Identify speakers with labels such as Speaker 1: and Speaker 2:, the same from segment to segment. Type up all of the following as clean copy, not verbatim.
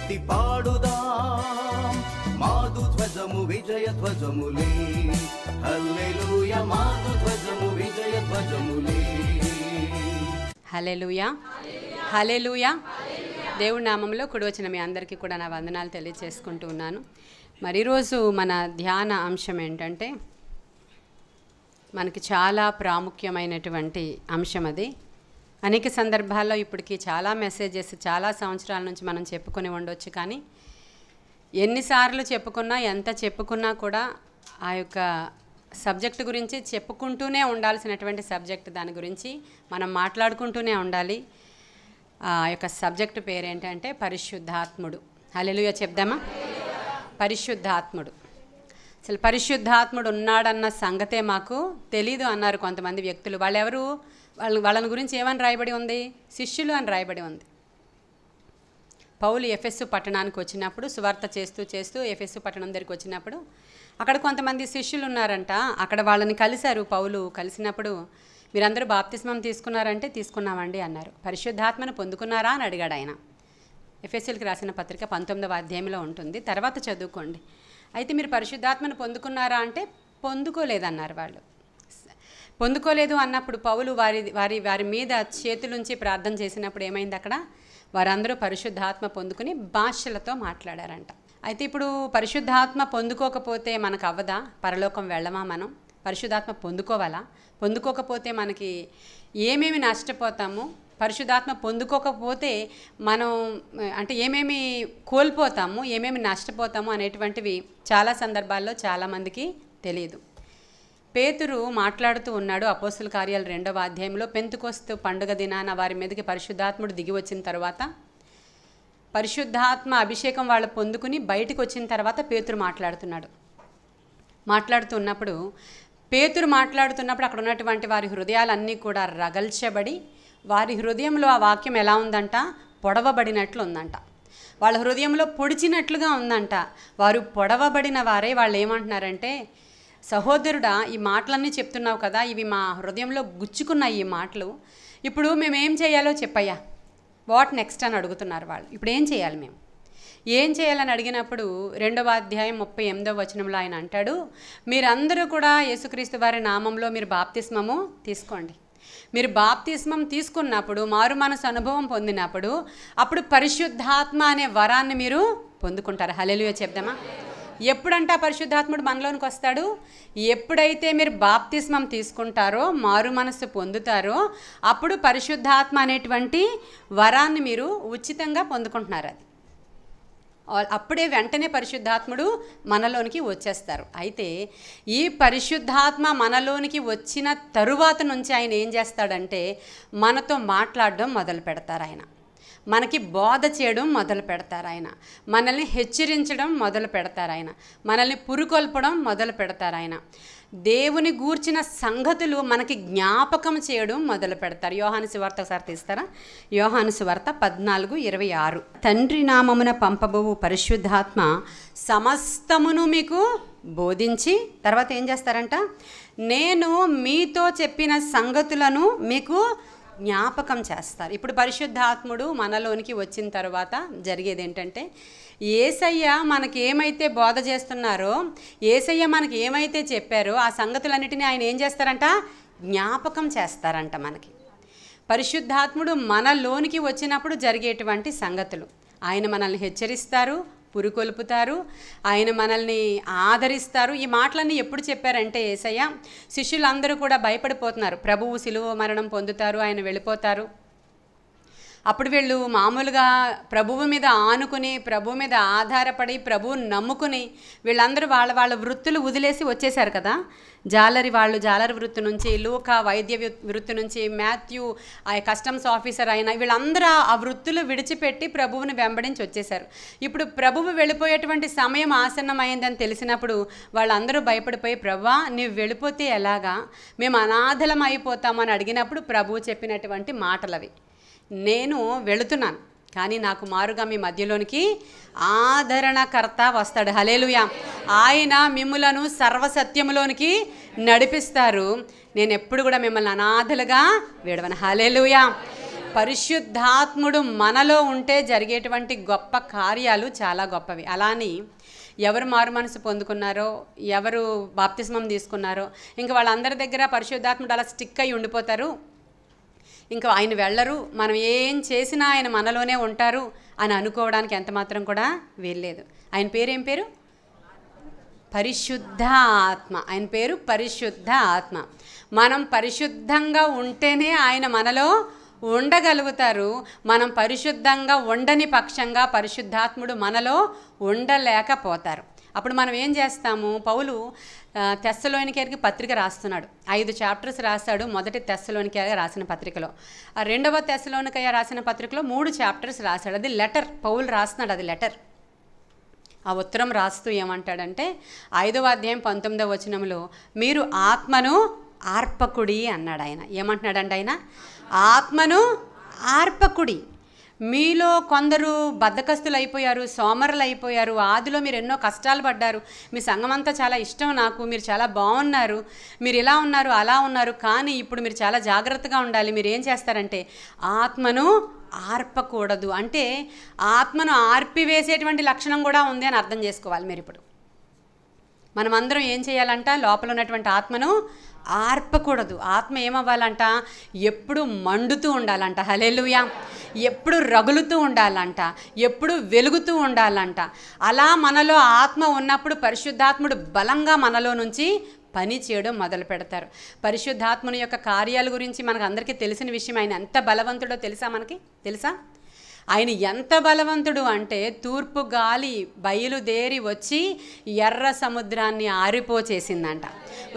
Speaker 1: ఎత్తి పాడుదాం మాదు ధ్వజము విజయ ధ్వజములే హల్లెలూయా మాదు ధ్వజము విజయ ధ్వజములే
Speaker 2: హల్లెలూయా హల్లెలూయా. దేవుడి నామంలో కూడి వచ్చిన మీ అందరికీ కూడా నా వందనాలు తెలియజేసుకుంటూ ఉన్నాను. మరి ఈరోజు మన ధ్యాన అంశం ఏంటంటే మనకి చాలా ప్రాముఖ్యమైనటువంటి అంశం అది. అనేక సందర్భాల్లో ఇప్పటికీ చాలా మెసేజెస్ చాలా సంవత్సరాల నుంచి మనం చెప్పుకొని ఉండొచ్చు, కానీ ఎన్నిసార్లు చెప్పుకున్నా ఎంత చెప్పుకున్నా కూడా ఆ యొక్క సబ్జెక్ట్ గురించి చెప్పుకుంటూనే ఉండాల్సినటువంటి సబ్జెక్ట్, దాని గురించి మనం మాట్లాడుకుంటూనే ఉండాలి. ఆ యొక్క సబ్జెక్ట్ పేరేంటంటే పరిశుద్ధాత్ముడు. హల్లెలూయా చెప్దామా? పరిశుద్ధాత్ముడు. అసలు పరిశుద్ధాత్ముడు ఉన్నాడన్న సంగతే మాకు తెలీదు అన్నారు కొంతమంది వ్యక్తులు. వాళ్ళని గురించి ఏమని రాయబడి ఉంది? శిష్యులు అని రాయబడి ఉంది. పౌలు ఎఫెసు పట్టణానికి వచ్చినప్పుడు సువార్త చేస్తూ ఎఫెసు పట్టణం దగ్గరికి వచ్చినప్పుడు అక్కడ కొంతమంది శిష్యులు ఉన్నారంట. అక్కడ వాళ్ళని కలిశారు. పౌలు కలిసినప్పుడు మీరందరూ బాప్తిస్మం తీసుకున్నారంటే తీసుకున్నామండి అన్నారు. పరిశుద్ధాత్మను పొందుకున్నారా అని అడిగాడు ఆయన. ఎఫెసీయులకు రాసిన పత్రిక 19వ అధ్యాయంలో ఉంటుంది, తర్వాత చదువుకోండి. అయితే మీరు పరిశుద్ధాత్మను పొందుకున్నారా అంటే పొందుకోలేదన్నారు వాళ్ళు. పొందుకోలేదు అన్నప్పుడు పౌలు వారి మీద చేతులుంచి ప్రార్థన చేసినప్పుడు ఏమైంది? అక్కడ వారందరూ పరిశుద్ధాత్మ పొందుకుని భాషలతో మాట్లాడారంట. అయితే ఇప్పుడు పరిశుద్ధాత్మ పొందుకోకపోతే మనకు అవ్వదా? పరలోకం వెళ్ళమా? మనం పరిశుద్ధాత్మ పొందుకోవాలా? పొందుకోకపోతే మనకి ఏమేమి నష్టపోతాము? పరిశుద్ధాత్మ పొందుకోకపోతే మనం అంటే ఏమేమి కోల్పోతాము, ఏమేమి నష్టపోతాము అనేటువంటివి చాలా సందర్భాల్లో చాలామందికి తెలియదు. పేతురు మాట్లాడుతూ ఉన్నాడు అపోస్తుల కార్యాలు 2వ అధ్యాయంలో. పెంతెకొస్తు పండుగ దినాన వారి మీదకి పరిశుద్ధాత్ముడు దిగి వచ్చిన తర్వాత, పరిశుద్ధాత్మ అభిషేకం వాళ్ళు పొందుకుని బయటకు వచ్చిన తర్వాత పేతురు మాట్లాడుతున్నప్పుడు అక్కడ ఉన్నటువంటి వారి హృదయాలన్నీ కూడా రగల్చబడి, వారి హృదయంలో ఆ వాక్యం ఎలా ఉందంట? పొడవబడినట్లు ఉందంట. వాళ్ళ హృదయంలో పొడిచినట్లుగా ఉందంట. వారు పొడవబడిన వారే. వాళ్ళు ఏమంటున్నారంటే, సహోదరుడా, ఈ మాటలన్నీ చెప్తున్నావు కదా, ఇవి మా హృదయంలో గుచ్చుకున్నాయి ఈ మాటలు. ఇప్పుడు మేమేం చేయాలో చెప్పయ్యా, వాట్ నెక్స్ట్ అని అడుగుతున్నారు వాళ్ళు. ఇప్పుడు ఏం చేయాలి, మేము ఏం చేయాలని అడిగినప్పుడు 2వ అధ్యాయం 38వ వచనంలో ఆయన అంటాడు, మీరందరూ కూడా యేసుక్రీస్తు వారి నామంలో మీరు బాప్తిస్మము తీసుకోండి. మీరు బాప్తిస్మం తీసుకున్నప్పుడు, మారు మనసు అనుభవం పొందినప్పుడు, అప్పుడు పరిశుద్ధాత్మ అనే వరాన్ని మీరు పొందుకుంటారు. హల్లెలూయా చెప్దామా? ఎప్పుడంట పరిశుద్ధాత్ముడు మనలోనికి వస్తాడు? ఎప్పుడైతే మీరు బాప్తిస్మం తీసుకుంటారో, మారు మనసు పొందుతారో, అప్పుడు పరిశుద్ధాత్మ అనేటువంటి వరాన్ని మీరు ఉచితంగా పొందుకుంటున్నారు. అది అప్పుడే వెంటనే పరిశుద్ధాత్ముడు మనలోనికి వచ్చేస్తారు. అయితే ఈ పరిశుద్ధాత్మ మనలోనికి వచ్చిన తరువాత నుంచి ఆయన ఏం చేస్తాడంటే మనతో మాట్లాడడం మొదలు పెడతారు. ఆయన మనకి బోధ చేయడం మొదలు పెడతారు. ఆయన మనల్ని హెచ్చరించడం మొదలు పెడతారు. ఆయన మనల్ని పురుకొల్పడం మొదలు పెడతారు. ఆయన దేవుని గూర్చిన సంగతులు మనకి జ్ఞాపకం చేయడం మొదలు పెడతారు. యోహాను సువార్త ఒకసారి తీస్తారా? యోహాను సువార్త 14:26. తండ్రి నామమున పంపబోవు పరిశుద్ధాత్మ సమస్తమును మీకు బోధించి, తర్వాత ఏం చేస్తారంట? నేను మీతో చెప్పిన సంగతులను మీకు జ్ఞాపకం చేస్తారు. ఇప్పుడు పరిశుద్ధాత్ముడు మనలోనికి వచ్చిన తర్వాత జరిగేది ఏంటంటే, యేసయ్య మనకి ఏమైతే బోధ చేస్తున్నారో, యేసయ్య మనకి ఏమైతే చెప్పారో ఆ సంగతులన్నిటినీ ఆయన ఏం చేస్తారంట? జ్ఞాపకం చేస్తారంట. మనకి పరిశుద్ధాత్ముడు మనలోనికి వచ్చినప్పుడు జరిగేటువంటి సంగతులు ఆయన మనల్ని హెచ్చరిస్తారు, పురుకొల్పుతారు, ఆయన మనల్ని ఆదరిస్తారు. ఈ మాటలన్నీ ఎప్పుడు చెప్పారంటే యేసయ్య శిష్యులందరూ కూడా భయపడిపోతున్నారు. ప్రభువు శిలువ మరణం పొందుతారు, ఆయన వెళ్ళిపోతారు. అప్పుడు వీళ్ళు మామూలుగా ప్రభువు మీద ఆనుకుని, ప్రభువు మీద ఆధారపడి, ప్రభువుని నమ్ముకుని వీళ్ళందరూ వాళ్ళ వృత్తులు వదిలేసి వచ్చేసారు కదా. జాలరి వృత్తి నుంచి, లూకా వైద్య వృత్తి నుంచి, మాథ్యూ ఆ కస్టమ్స్ ఆఫీసర్ అయిన వీళ్ళందరూ ఆ వృత్తులు విడిచిపెట్టి ప్రభువుని వెంబడించి వచ్చేసారు. ఇప్పుడు ప్రభువు వెళ్ళిపోయేటువంటి సమయం ఆసన్నమైందని తెలిసినప్పుడు వాళ్ళందరూ భయపడిపోయి, ప్రభువా నీవు వెళ్ళిపోతే ఎలాగా, మేము అనాథలం అయిపోతామని అడిగినప్పుడు ప్రభువు చెప్పినటువంటి మాటలవి, నేను వెళుతున్నాను కానీ నాకు మారుగా మీ మధ్యలోనికి ఆదరణకర్త వస్తాడు. హల్లెలూయా. ఆయన మిమ్ములను సర్వసత్యములోనికి నడిపిస్తారు. నేను ఎప్పుడు కూడా మిమ్మల్ని అనాథలుగా విడవను. హల్లెలూయా. పరిశుద్ధాత్ముడు మనలో ఉంటే జరిగేటువంటి గొప్ప కార్యాలు చాలా గొప్పవి. అలాని ఎవరు మారు మనసు పొందుకున్నారో, ఎవరు బాప్తిస్మం తీసుకున్నారో, ఇంకా వాళ్ళందరి దగ్గర పరిశుద్ధాత్ముడు అలా స్టిక్ అయి ఉండిపోతారు, ఇంకా ఆయన వెళ్ళరు, మనం ఏం చేసినా ఆయన మనలోనే ఉంటారు అని అనుకోవడానికి ఎంత మాత్రం కూడా వీల్లేదు. ఆయన పేరు ఏం పేరు? పరిశుద్ధ ఆత్మ. ఆయన పేరు పరిశుద్ధ ఆత్మ. మనం పరిశుద్ధంగా ఉంటేనే ఆయన మనలో ఉండగలుగుతారు. మనం పరిశుద్ధంగా ఉండని పక్షంగా పరిశుద్ధాత్ముడు మనలో ఉండలేకపోతారు. అప్పుడు మనం ఏం చేస్తాము? పౌలు తెస్సలోనికేయులకు పత్రిక రాస్తున్నాడు. 5 చాప్టర్స్ రాశాడు మొదటి తెస్సలోనికేయ రాసిన పత్రికలో. రెండవ తెస్సలోనికేయ రాసిన పత్రికలో 3 చాప్టర్స్ రాశాడు. అది లెటర్, పౌలు రాస్తున్నాడు, అది లెటర్. ఆ ఉత్తరం రాస్తూ ఏమంటాడంటే 5వ అధ్యాయం 19వ వచనంలో మీరు ఆత్మను ఆర్పకుడి అన్నాడు ఆయన. ఏమంటున్నాడంటే ఆయన ఆత్మను ఆర్పకుడి. మీలో కొందరు బద్ధకస్తులు అయిపోయారు, సోమరులు అయిపోయారు. ఆదిలో మీరు ఎన్నో కష్టాలు పడ్డారు, మీ సంఘమంతా చాలా ఇష్టం నాకు, మీరు చాలా బాగున్నారు, మీరు ఇలా ఉన్నారు అలా ఉన్నారు, కానీ ఇప్పుడు మీరు చాలా జాగ్రత్తగా ఉండాలి. మీరు ఏం చేస్తారంటే ఆత్మను ఆర్పకూడదు. అంటే ఆత్మను ఆర్పివేసేటువంటి లక్షణం కూడా ఉంది అని అర్థం చేసుకోవాలి మీరు. ఇప్పుడు మనమందరం ఏం చేయాలంట? లోపల ఉన్నటువంటి ఆత్మను ఆర్పకూడదు. ఆత్మ ఏమవ్వాలంట? ఎప్పుడు మండుతూ ఉండాలంట. హల్లెలూయా. ఎప్పుడు రగులుతూ ఉండాలంట, ఎప్పుడు వెలుగుతూ ఉండాలంట. అలా మనలో ఆత్మ ఉన్నప్పుడు పరిశుద్ధాత్ముడు బలంగా మనలో నుంచి పని చేయడం మొదలు పెడతారు. పరిశుద్ధాత్మని యొక్క కార్యాల గురించి మనకు అందరికీ తెలిసిన విషయం. ఆయన ఎంత బలవంతుడో తెలుసా? మనకి తెలుసా? ఆయన ఎంత బలవంతుడు అంటే తూర్పు గాలి బయలుదేరి వచ్చి ఎర్ర సముద్రాన్ని ఆరిపోచేసిందంట.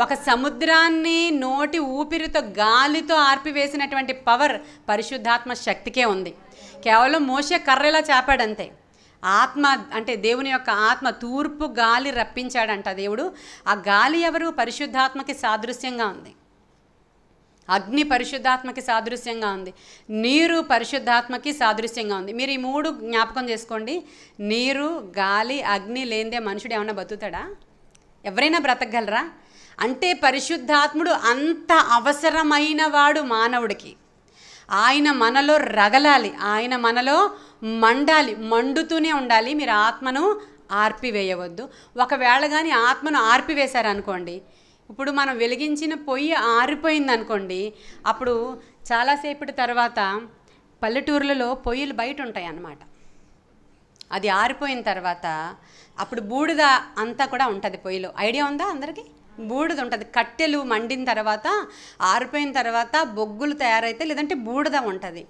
Speaker 2: ఒక సముద్రాన్ని నోటి ఊపిరితో గాలితో ఆర్పివేసినటువంటి పవర్ పరిశుద్ధాత్మ శక్తికే ఉంది. కేవలం మోషే కర్రెలా చాపాడంతే. ఆత్మ అంటే దేవుని యొక్క ఆత్మ తూర్పు గాలి రప్పించాడంట దేవుడు. ఆ గాలి ఎవరు? పరిశుద్ధాత్మకి సాదృశ్యంగా ఉంది. అగ్ని పరిశుద్ధాత్మకి సాదృశ్యంగా ఉంది. నీరు పరిశుద్ధాత్మకి సాదృశ్యంగా ఉంది. మీరు ఈ 3 జ్ఞాపకం చేసుకోండి. నీరు, గాలి, అగ్ని లేనిదే మనుషుడు ఏమన్నా బతుకుతాడా? ఎవరైనా బ్రతకగలరా? అంటే పరిశుద్ధాత్ముడు అంత అవసరమైన వాడు మానవుడికి. ఆయన మనలో రగలాలి, ఆయన మనలో మండాలి, మండుతూనే ఉండాలి. మీరు ఆత్మను ఆర్పివేయవద్దు. ఒకవేళ కానీ ఆత్మను ఆర్పివేశారనుకోండి, ఇప్పుడు మనం వెలిగించిన పొయ్యి ఆరిపోయింది అనుకోండి, అప్పుడు చాలాసేపటి తర్వాత పల్లెటూర్లలో పొయ్యిలు బయట ఉంటాయి అన్నమాట. అది ఆరిపోయిన తర్వాత అప్పుడు బూడిద అంతా కూడా ఉంటుంది పొయ్యిలో. ఐడియా ఉందా అందరికీ? బూడిద ఉంటుంది. కట్టెలు మండిన తర్వాత ఆరిపోయిన తర్వాత బొగ్గులు తయారైతే, లేదంటే బూడిద ఉంటుంది.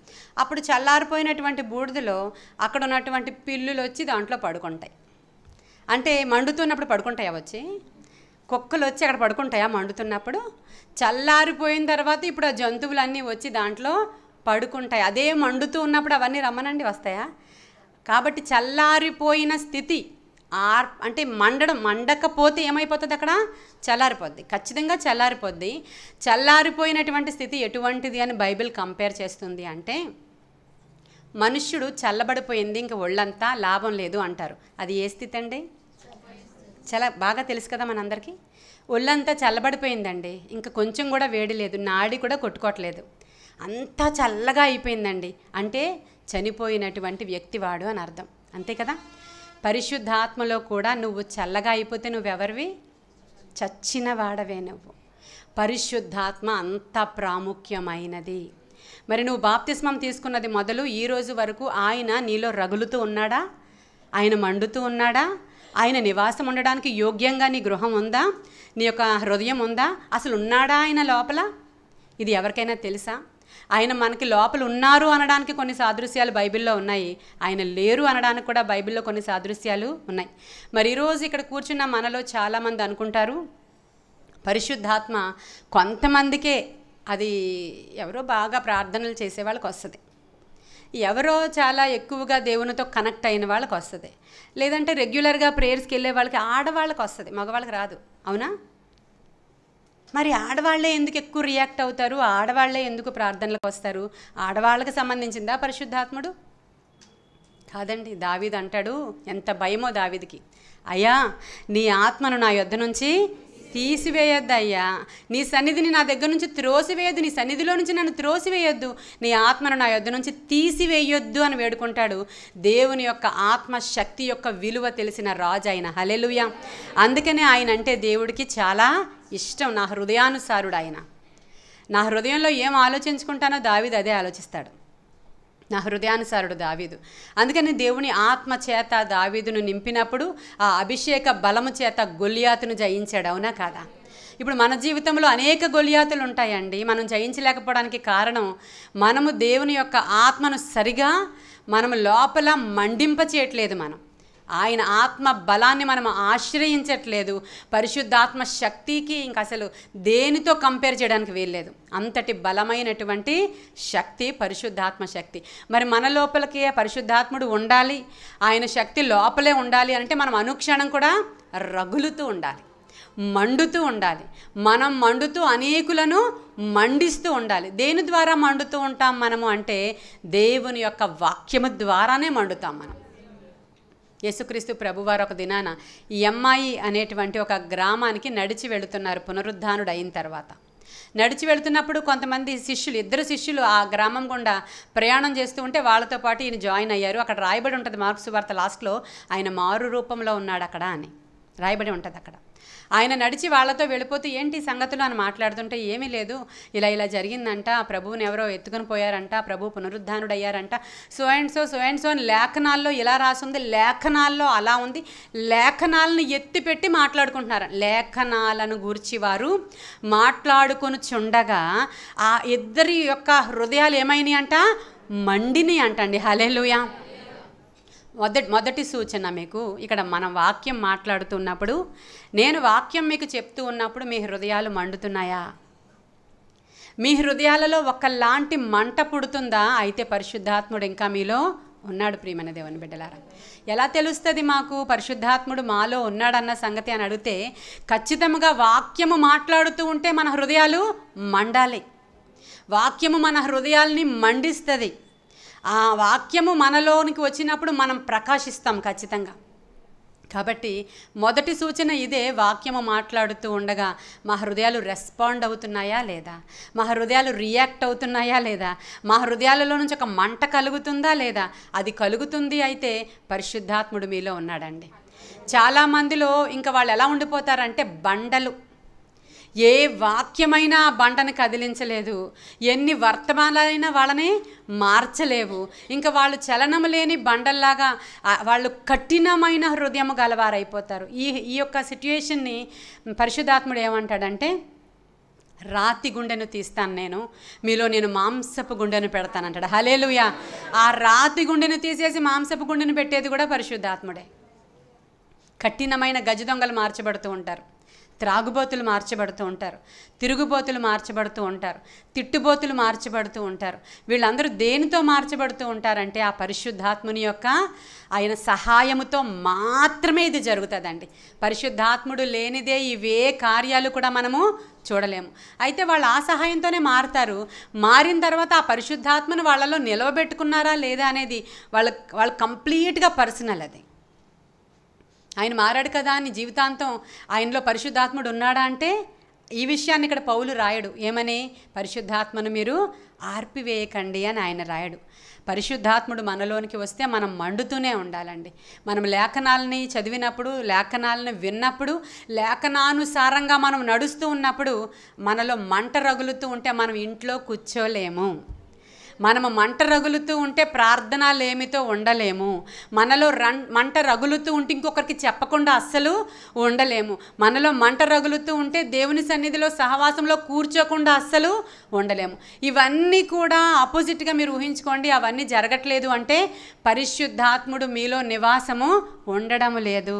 Speaker 2: అప్పుడు చల్లారిపోయినటువంటి బూడిదలో అక్కడ ఉన్నటువంటి పిల్లులు వచ్చి దాంట్లో పడుకుంటాయి. అంటే మండుతున్నప్పుడు పడుకుంటాయా? వచ్చి కుక్కలు వచ్చి అక్కడ పడుకుంటాయా మండుతున్నప్పుడు? చల్లారిపోయిన తర్వాత ఇప్పుడు ఆ జంతువులన్నీ వచ్చి దాంట్లో పడుకుంటాయి. అదే మండుతూ ఉన్నప్పుడు అవన్నీ రమ్మనండి వస్తాయా? కాబట్టి చల్లారిపోయిన స్థితి అంటే మండకపోతే ఏమైపోతుంది? అక్కడ చల్లారిపోద్ది, ఖచ్చితంగా చల్లారిపోద్ది. చల్లారిపోయినటువంటి స్థితి ఎటువంటిది అని బైబిల్ కంపేర్ చేస్తుంది అంటే, మనుష్యుడు చల్లబడిపోయింది ఇంక ఒళ్ళంతా లాభం లేదు అంటారు. అది ఏ స్థితి అండి? చాలా బాగా తెలుసు కదా మనందరికీ. ఒళ్ళంతా చల్లబడిపోయిందండి, ఇంకా కొంచెం కూడా వేడి లేదు, నాడి కూడా కొట్టుకోవట్లేదు, అంతా చల్లగా అయిపోయిందండి అంటే చనిపోయినటువంటి వ్యక్తివాడు అని అర్థం. అంతే కదా? పరిశుద్ధాత్మలో కూడా నువ్వు చల్లగా అయిపోతే నువ్వెవరివి? చచ్చిన వాడవే నువ్వు. పరిశుద్ధాత్మ అంత ప్రాముఖ్యమైనది. మరి నువ్వు బాప్తిస్మం తీసుకున్నది మొదలు ఈ రోజు వరకు ఆయన నీలో రగులుతూ ఉన్నాడా? ఆయన మండుతూ ఉన్నాడా? ఆయన నివాసం ఉండడానికి యోగ్యంగా నీ గృహం ఉందా? నీ యొక్క హృదయం ఉందా? అసలు ఉన్నాడా ఆయన లోపల? ఇది ఎవరికైనా తెలుసా? ఆయన మనకి లోపల ఉన్నారు అనడానికి కొన్ని సాదృశ్యాలు బైబిల్లో ఉన్నాయి, ఆయన లేరు అనడానికి కూడా బైబిల్లో కొన్ని సాదృశ్యాలు ఉన్నాయి. మరి ఈరోజు ఇక్కడ కూర్చున్న మనలో చాలామంది అనుకుంటారు పరిశుద్ధాత్మ కొంతమందికే, అది ఎవరో బాగా ప్రార్థనలు చేసే వాళ్ళకి వస్తుంది, ఎవరో చాలా ఎక్కువగా దేవునితో కనెక్ట్ అయిన వాళ్ళకి వస్తుంది, లేదంటే రెగ్యులర్గా ప్రేయర్స్కి వెళ్ళే వాళ్ళకి, ఆడవాళ్ళకి వస్తుంది, మగవాళ్ళకి రాదు. అవునా? మరి ఆడవాళ్లే ఎందుకు ఎక్కువ రియాక్ట్ అవుతారు? ఆడవాళ్లే ఎందుకు ప్రార్థనలకు వస్తారు? ఆడవాళ్ళకి సంబంధించిందా పరిశుద్ధాత్ముడు? కాదండి. దావీదు అంటాడు, ఎంత భయమో దావీదుకి, అయ్యా నీ ఆత్మను నా యొద్ద నుంచి తీసివేయొద్దయ్యా, నీ సన్నిధిని నా దగ్గర నుంచి త్రోసివేయద్దు, నీ సన్నిధిలో నుంచి నన్ను త్రోసివేయొద్దు, నీ ఆత్మను నా యొద్ద నుంచి తీసివేయొద్దు అని వేడుకుంటాడు. దేవుని యొక్క ఆత్మశక్తి యొక్క విలువ తెలిసిన రాజు ఆయన. హల్లెలూయా. అందుకనే ఆయన అంటే దేవుడికి చాలా ఇష్టం. నా హృదయానుసారుడు ఆయన. నా హృదయంలో ఏం ఆలోచించుకుంటానో దావీదు అదే ఆలోచిస్తాడు. నా హృదయానుసారుడు దావీదు. అందుకని దేవుని ఆత్మ చేత దావీదును నింపినప్పుడు ఆ అభిషేక బలము చేత గొల్లియాతును జయించాడు. అవునా కాదా? ఇప్పుడు మన జీవితంలో అనేక గొల్లియాతులు ఉంటాయండి. మనం జయించలేకపోవడానికి కారణం మనము దేవుని యొక్క ఆత్మను సరిగా మనము లోపల మండింప చేయట్లేదు. ఆయన ఆత్మ బలాన్ని మనం ఆశ్రయించట్లేదు. పరిశుద్ధాత్మ శక్తికి ఇంక అసలు దేనితో కంపేర్ చేయడానికి వీల్లేదు. అంతటి బలమైనటువంటి శక్తి పరిశుద్ధాత్మ శక్తి. మరి మన లోపలికి పరిశుద్ధాత్ముడు ఉండాలి, ఆయన శక్తి లోపలే ఉండాలి అంటే మనం అనుక్షణం కూడా రగులుతూ ఉండాలి, మండుతూ ఉండాలి. మనం మండుతూ అనేకులను మండిస్తూ ఉండాలి. దేని ద్వారా మండుతూ ఉంటాం మనము అంటే దేవుని యొక్క వాక్యము ద్వారానే మండుతాం మనం. యేసుక్రీస్తు ప్రభువారు ఒక దినాన ఈ అమ్మాయి అనేటువంటి ఒక గ్రామానికి నడిచి వెళుతున్నారు పునరుద్ధానుడు అయిన తర్వాత. నడిచి వెళుతున్నప్పుడు కొంతమంది శిష్యులు, 2 శిష్యులు ఆ గ్రామం గుండా ప్రయాణం చేస్తూ ఉంటే వాళ్ళతో పాటు ఈయన జాయిన్ అయ్యారు. అక్కడ రాయబడి ఉంటుంది మార్కు సువార్త లాస్ట్లో, ఆయన మారు రూపంలో ఉన్నాడు అక్కడ అని రాయబడి ఉంటుంది అక్కడ. ఆయన నడిచి వాళ్ళతో వెళ్ళిపోతూ ఏంటి సంగతులు అని మాట్లాడుతుంటే, ఏమీ లేదు, ఇలా జరిగిందంట, ప్రభువుని ఎవరో ఎత్తుకొని పోయారంట, ప్రభు పునరుద్ధానుడు అయ్యారంట, సో అండ్ సో అని లేఖనాల్లో ఇలా రాసుంది, లేఖనాల్లో అలా ఉంది, లేఖనాలను ఎత్తిపెట్టి మాట్లాడుకుంటున్నారు. లేఖనాలను గూర్చి వారు మాట్లాడుకొని చుండగా ఆ ఇద్దరి యొక్క హృదయాలు ఏమైనాయి అంట, మండిని అంటండి. హల్లెలూయా. మొదటి సూచన మీకు ఇక్కడ మనం వాక్యం మాట్లాడుతున్నప్పుడు, నేను వాక్యం మీకు చెప్తూ ఉన్నప్పుడు మీ హృదయాలు మండుతున్నాయా? మీ హృదయాలలో ఒకలాంటి మంట పుడుతుందా? అయితే పరిశుద్ధాత్ముడు ఇంకా మీలో ఉన్నాడు. ప్రియమైన దేవుని బిడ్డలారా, ఎలా తెలుస్తుంది మాకు పరిశుద్ధాత్ముడు మాలో ఉన్నాడన్న సంగతి అని అడిగితే, ఖచ్చితంగా వాక్యము మాట్లాడుతూ ఉంటే మన హృదయాలు మండాలి. వాక్యము మన హృదయాల్ని మండిస్తుంది. ఆ వాక్యము మనలోనికి వచ్చినప్పుడు మనం ప్రకాశిస్తాం ఖచ్చితంగా. కాబట్టి మొదటి సూచన ఇదే, వాక్యము మాట్లాడుతూ ఉండగా మా హృదయాలు రెస్పాండ్ అవుతున్నాయా లేదా, మా హృదయాలు రియాక్ట్ అవుతున్నాయా లేదా, మా హృదయాలలో నుంచి ఒక మంట కలుగుతుందా లేదా. అది కలుగుతుంది అయితే పరిశుద్ధాత్ముడు మీలో ఉన్నాడండి. చాలామందిలో ఇంకా వాళ్ళు ఎలా ఉండిపోతారంటే బండలు. ఏ వాక్యమైనా ఆ బండను కదిలించలేదు, ఎన్ని వర్తమానాలైనా వాళ్ళని మార్చలేవు. ఇంకా వాళ్ళు చలనము లేని బండల్లాగా వాళ్ళు కఠినమైన హృదయం గలవారైపోతారు. ఈ యొక్క సిట్యుయేషన్ని పరిశుద్ధాత్ముడు ఏమంటాడంటే, రాతి గుండెను తీస్తాను నేను, మీలో నేను మాంసపు గుండెను పెడతానంటాడు. హల్లెలూయా. ఆ రాతి గుండెను తీసేసి మాంసపు గుండెను పెట్టేది కూడా పరిశుద్ధాత్ముడే. కఠినమైన గజ దొంగలు మార్చబడుతూ ఉంటారు, త్రాగుబోతులు మార్చబడుతూ ఉంటారు, తిరుగుబోతులు మార్చబడుతూ ఉంటారు, తిట్టుబోతులు మార్చబడుతూ ఉంటారు. వీళ్ళందరూ దేనితో మార్చబడుతూ ఉంటారంటే ఆ పరిశుద్ధాత్ముని యొక్క ఆయన సహాయముతో మాత్రమే ఇది జరుగుతుందండి. పరిశుద్ధాత్ముడు లేనిదే ఇవే కార్యాలు కూడా మనము చూడలేము. అయితే వాళ్ళు ఆ సహాయంతోనే మారుతారు. మారిన తర్వాత ఆ పరిశుద్ధాత్మను వాళ్ళలో నిలవబెట్టుకున్నారా లేదా అనేది వాళ్ళు కంప్లీట్గా పర్సనల్. అది ఆయన మారాడు కదా అని జీవితాంతం ఆయనలో పరిశుద్ధాత్ముడు ఉన్నాడా అంటే, ఈ విషయాన్ని ఇక్కడ పౌలు రాయడు. ఏమని? పరిశుద్ధాత్మను మీరు ఆర్పివేయకండి అని ఆయన రాయడు. పరిశుద్ధాత్ముడు మనలోనికి వస్తే మనం మండుతూనే ఉండాలండి. మనం లేఖనాలని చదివినప్పుడు, లేఖనాలను విన్నప్పుడు, లేఖనానుసారంగా మనం నడుస్తూ ఉన్నప్పుడు మనలో మంట రగులుతూ ఉంటే మనం ఇంట్లో కూర్చోలేము. మనము మంట రగులుతూ ఉంటే ప్రార్థనలేమితో ఉండలేము. మనలో మంట రగులుతూ ఉంటే ఇంకొకరికి చెప్పకుండా అస్సలు ఉండలేము. మనలో మంట రగులుతూ ఉంటే దేవుని సన్నిధిలో సహవాసంలో కూర్చోకుండా అస్సలు ఉండలేము. ఇవన్నీ కూడా ఆపోజిట్గా మీరు ఊహించుకోండి. అవన్నీ జరగట్లేదు అంటే పరిశుద్ధాత్ముడు మీలో నివాసము ఉండడం లేదు.